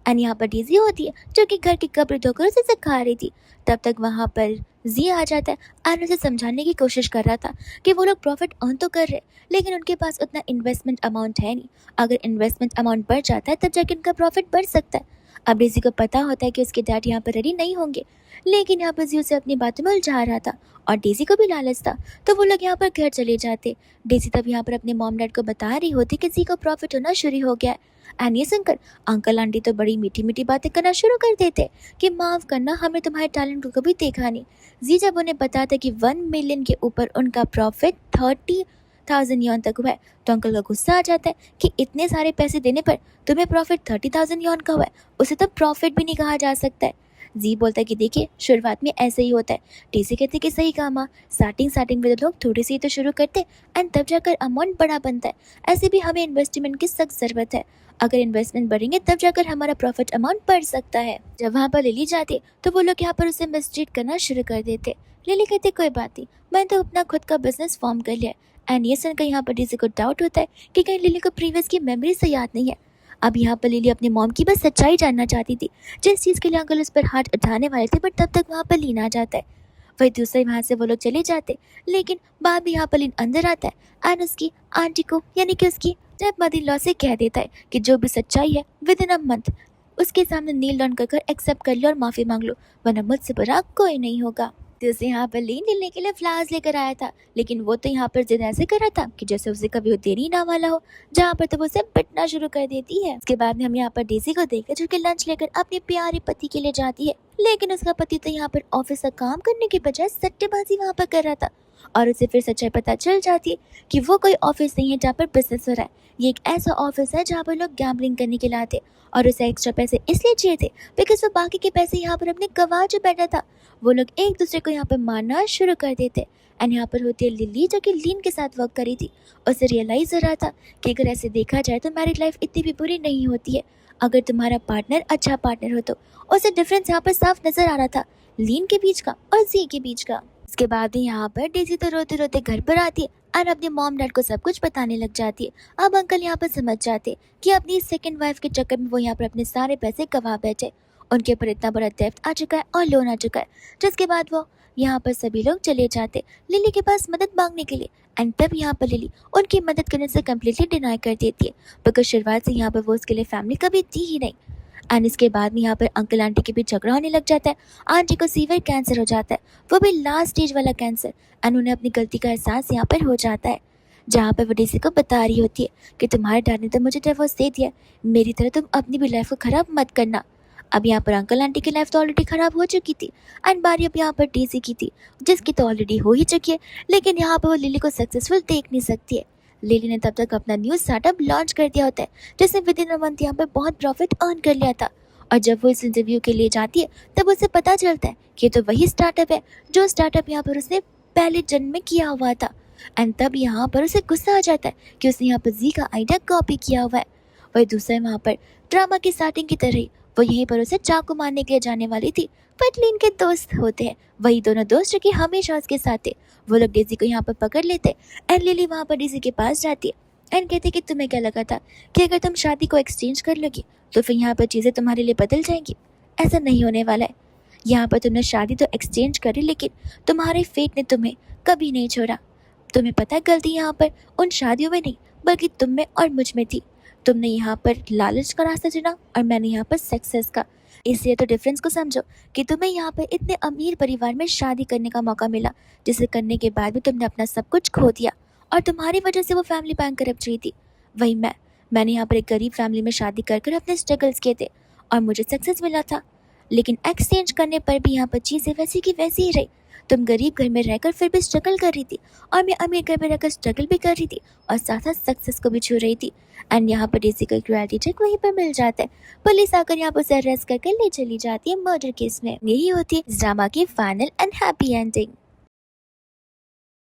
एंड यहाँ पर डेजी होती है जो कि घर के कपड़े धोकर उसे सिखा रही थी। तब तक वहाँ पर जी आ जाता है एंड उसे समझाने की कोशिश कर रहा था कि वो लोग प्रॉफिट अर्न तो कर रहे, लेकिन उनके पास उतना इन्वेस्टमेंट अमाउंट है नहीं। अगर इन्वेस्टमेंट अमाउंट बढ़ जाता है तब जाके उनका प्रॉफिट बढ़ सकता है। अब डेजी को पता होता है कि उसके डैड यहाँ पर रेडी नहीं होंगे, लेकिन यहाँ पर जी उसे अपनी बातों में उलझा रहा था और डेजी को भी लालच था, तो वो लोग यहाँ पर घर चले जाते। डेजी तब यहाँ पर अपने मॉम डैड को बता रही होती कि जी को प्रॉफिट होना शुरू हो गया है। एंड ये सुनकर अंकल आंटी तो बड़ी मीठी मीठी बातें करना शुरू कर देते कि माफ़ करना, हमने तुम्हारे टैलेंट को कभी देखा नहीं। जी जब उन्हें बताता कि 1 मिलियन के ऊपर उनका प्रॉफिट 30,000 यॉन तक हुआ है, तो अंकल का गुस्सा आ जाता है कि इतने सारे पैसे देने पर तुम्हें प्रॉफिट 30,000 यॉन का हुआ है, उसे तो प्रॉफिट भी नहीं कहा जा सकता है। जी बोलता है कि देखिए शुरुआत में ऐसे ही होता है। टीसी कहते कि सही कहा माँ, स्टार्टिंग में तो लोग थोड़ी सी तो शुरू करते एंड तब जाकर अमाउंट बड़ा बनता है। ऐसे भी हमें इन्वेस्टमेंट की सख्त ज़रूरत है, अगर इन्वेस्टमेंट बढ़ेंगे तब जाकर हमारा प्रॉफिट अमाउंट बढ़ सकता है। जब वहाँ पर लिली जाती तो वो लोग यहाँ पर उसे मिसट्रीट करना शुरू कर देते। लिली कहती कोई बात नहीं, मैंने तो अपना खुद का बिजनेस फॉर्म कर लिया। एंड ये सुनकर यहाँ पर डीसी को डाउट होता है कि कहीं लिली को प्रीवियस की मेमोरी से याद नहीं है। अब यहाँ पर लिली अपनी मॉम की बस सच्चाई जानना चाहती थी, जिस चीज़ के लिए अंकल उस पर हाथ उठाने वाले थे, बट तब तक वहाँ पर लीन आ जाता है। वही दूसरे वहाँ से वो लोग चले जाते, लेकिन बाद में यहाँ पर लीन अंदर आता है एंड उसकी आंटी को यानी कि उसकी मदर इन लॉ से कह देता है कि जो भी सच्चाई है विद इन अ मंथ उसके सामने नील डाउन कर एक्सेप्ट कर लो और माफ़ी मांग लो, वरना मुझसे बुरा कोई नहीं होगा। तो उसे यहाँ पर लीन लेने के लिए फ्लावर्स लेकर आया था, लेकिन वो तो यहाँ पर जिद ऐसे कर रहा था कि जैसे उसे कभी वो देरी ना वाला हो, जहाँ पर तो वो उसे पिटना शुरू कर देती है। उसके बाद में हम यहाँ पर डेजी को देखते जो कि लंच लेकर अपने प्यारे पति के लिए जाती है, लेकिन उसका पति तो यहाँ पर ऑफिस का काम करने के बजाय सट्टेबाजी वहाँ पर कर रहा था और उसे फिर सच्चाई पता चल जाती है कि वो कोई ऑफिस नहीं है जहाँ पर बिजनेस हो रहा है। ये एक ऐसा ऑफिस है जहाँ पर लोग गैम्बलिंग करने के लिए आते और उसे एक्स्ट्रा पैसे इसलिए चाहिए थे बिकॉज वो बाकी के पैसे यहाँ पर अपने गवा जो बैठा था। वो लोग एक दूसरे को यहाँ पर मारना शुरू कर देते। एंड यहाँ पर होती है लिली जो कि लीन के साथ वर्क करी थी। उसे रियलाइज हो रहा था कि अगर ऐसे देखा जाए तो मैरिड लाइफ इतनी भी बुरी नहीं होती है अगर तुम्हारा पार्टनर अच्छा पार्टनर हो तो। उसे डिफरेंस यहाँ पर साफ नजर आ रहा था लीन के बीच का और जी के बीच का। इसके बाद ही यहाँ पर डेजी तो रोते रोते घर पर आती है और अपने मॉम डैड को सब कुछ बताने लग जाती है। अब अंकल यहाँ पर समझ जाते कि अपनी सेकंड वाइफ के चक्कर में वो यहाँ पर अपने सारे पैसे गवा बैठे। उनके ऊपर इतना बड़ा डेब्ट आ चुका है और लोन आ चुका है, जिसके बाद वो यहाँ पर सभी लोग चले जाते लिली के पास मदद मांगने के लिए। एंड तब यहाँ पर लिली उनकी मदद करने से कम्प्लीटली डिनाई कर देती है बिकॉज शुरुआत से यहाँ पर वो उसके लिए फैमिली कभी दी ही नहीं। एंड इसके बाद में यहाँ पर अंकल आंटी के बीच झगड़ा होने लग जाता है। आंटी को सीवियर कैंसर हो जाता है, वो भी लास्ट स्टेज वाला कैंसर। एंड उन्हें अपनी गलती का एहसास यहाँ पर हो जाता है, जहाँ पर वो डेजी को बता रही होती है कि तुम्हारे डैड ने तो मुझे डिवोर्स दे दिया, मेरी तरह तुम अपनी भी लाइफ को खराब मत करना। अब यहाँ पर अंकल आंटी की लाइफ तो ऑलरेडी खराब हो चुकी थी एंड बारी अब यहाँ पर डेजी की थी जिसकी तो ऑलरेडी हो ही चुकी है, लेकिन यहाँ पर वो लिली को सक्सेसफुल देख नहीं सकती है। लिली ने तब तक अपना न्यू स्टार्टअप लॉन्च कर दिया होता है जिसने विद इन अ मंथ यहाँ पर बहुत प्रॉफिट अर्न कर लिया था। और जब वो इस इंटरव्यू के लिए जाती है तब उसे पता चलता है कि ये तो वही स्टार्टअप है जो स्टार्टअप यहाँ पर उसने पहले जन्म में किया हुआ था। एंड तब यहाँ पर उसे गुस्सा आ जाता है कि उसने यहाँ पर जी का आइडिया कॉपी किया हुआ है। वही दूसरे वहाँ पर ड्रामा की स्टार्टिंग की तरह ही वो यहीं पर उसे चाकू मारने के लिए जाने वाली थी, बट लीन के दोस्त होते हैं वही दोनों दोस्त जो कि हमेशा उसके साथ थे। वो लोग डेजी को यहाँ पर पकड़ लेते एंड लिली वहाँ पर डेजी के पास जाती है एंड कहते कि तुम्हें क्या लगा था कि अगर तुम शादी को एक्सचेंज कर लोगी तो फिर यहाँ पर चीज़ें तुम्हारे लिए बदल जाएंगी। ऐसा नहीं होने वाला है। यहाँ पर तुमने शादी तो एक्सचेंज करी लेकिन तुम्हारे फेट ने तुम्हें कभी नहीं छोड़ा। तुम्हें पता है गलती यहाँ पर उन शादियों में नहीं बल्कि तुम में और मुझ में थी। तुमने यहाँ पर लालच का रास्ता चुना और मैंने यहाँ पर सक्सेस का। इसलिए तो डिफरेंस को समझो कि तुम्हें यहाँ पर इतने अमीर परिवार में शादी करने का मौका मिला जिसे करने के बाद भी तुमने अपना सब कुछ खो दिया और तुम्हारी वजह से वो फैमिली बैंकरप्ट रही थी। वही मैंने यहाँ पर एक गरीब फैमिली में शादी कर अपने स्ट्रगल्स किए थे और मुझे सक्सेस मिला था, लेकिन एक्सचेंज करने पर भी यहाँ पर चीज़ें वैसी की वैसी ही रही। तुम गरीब घर में रहकर फिर भी स्ट्रगल कर रही थी और मैं अमीर घर में रहकर स्ट्रगल भी कर रही थी और साथ साथ सक्सेस को भी छू रही थी। एंड यहाँ पर डेजी का क्रुएल्टी चेक वहीं पर मिल जाता है। पुलिस आकर यहाँ पर उसे अरेस्ट करके ले चली जाती है मर्डर केस में। यही होती है इस ड्रामा की फाइनल एंड हैप्पी एंडिंग।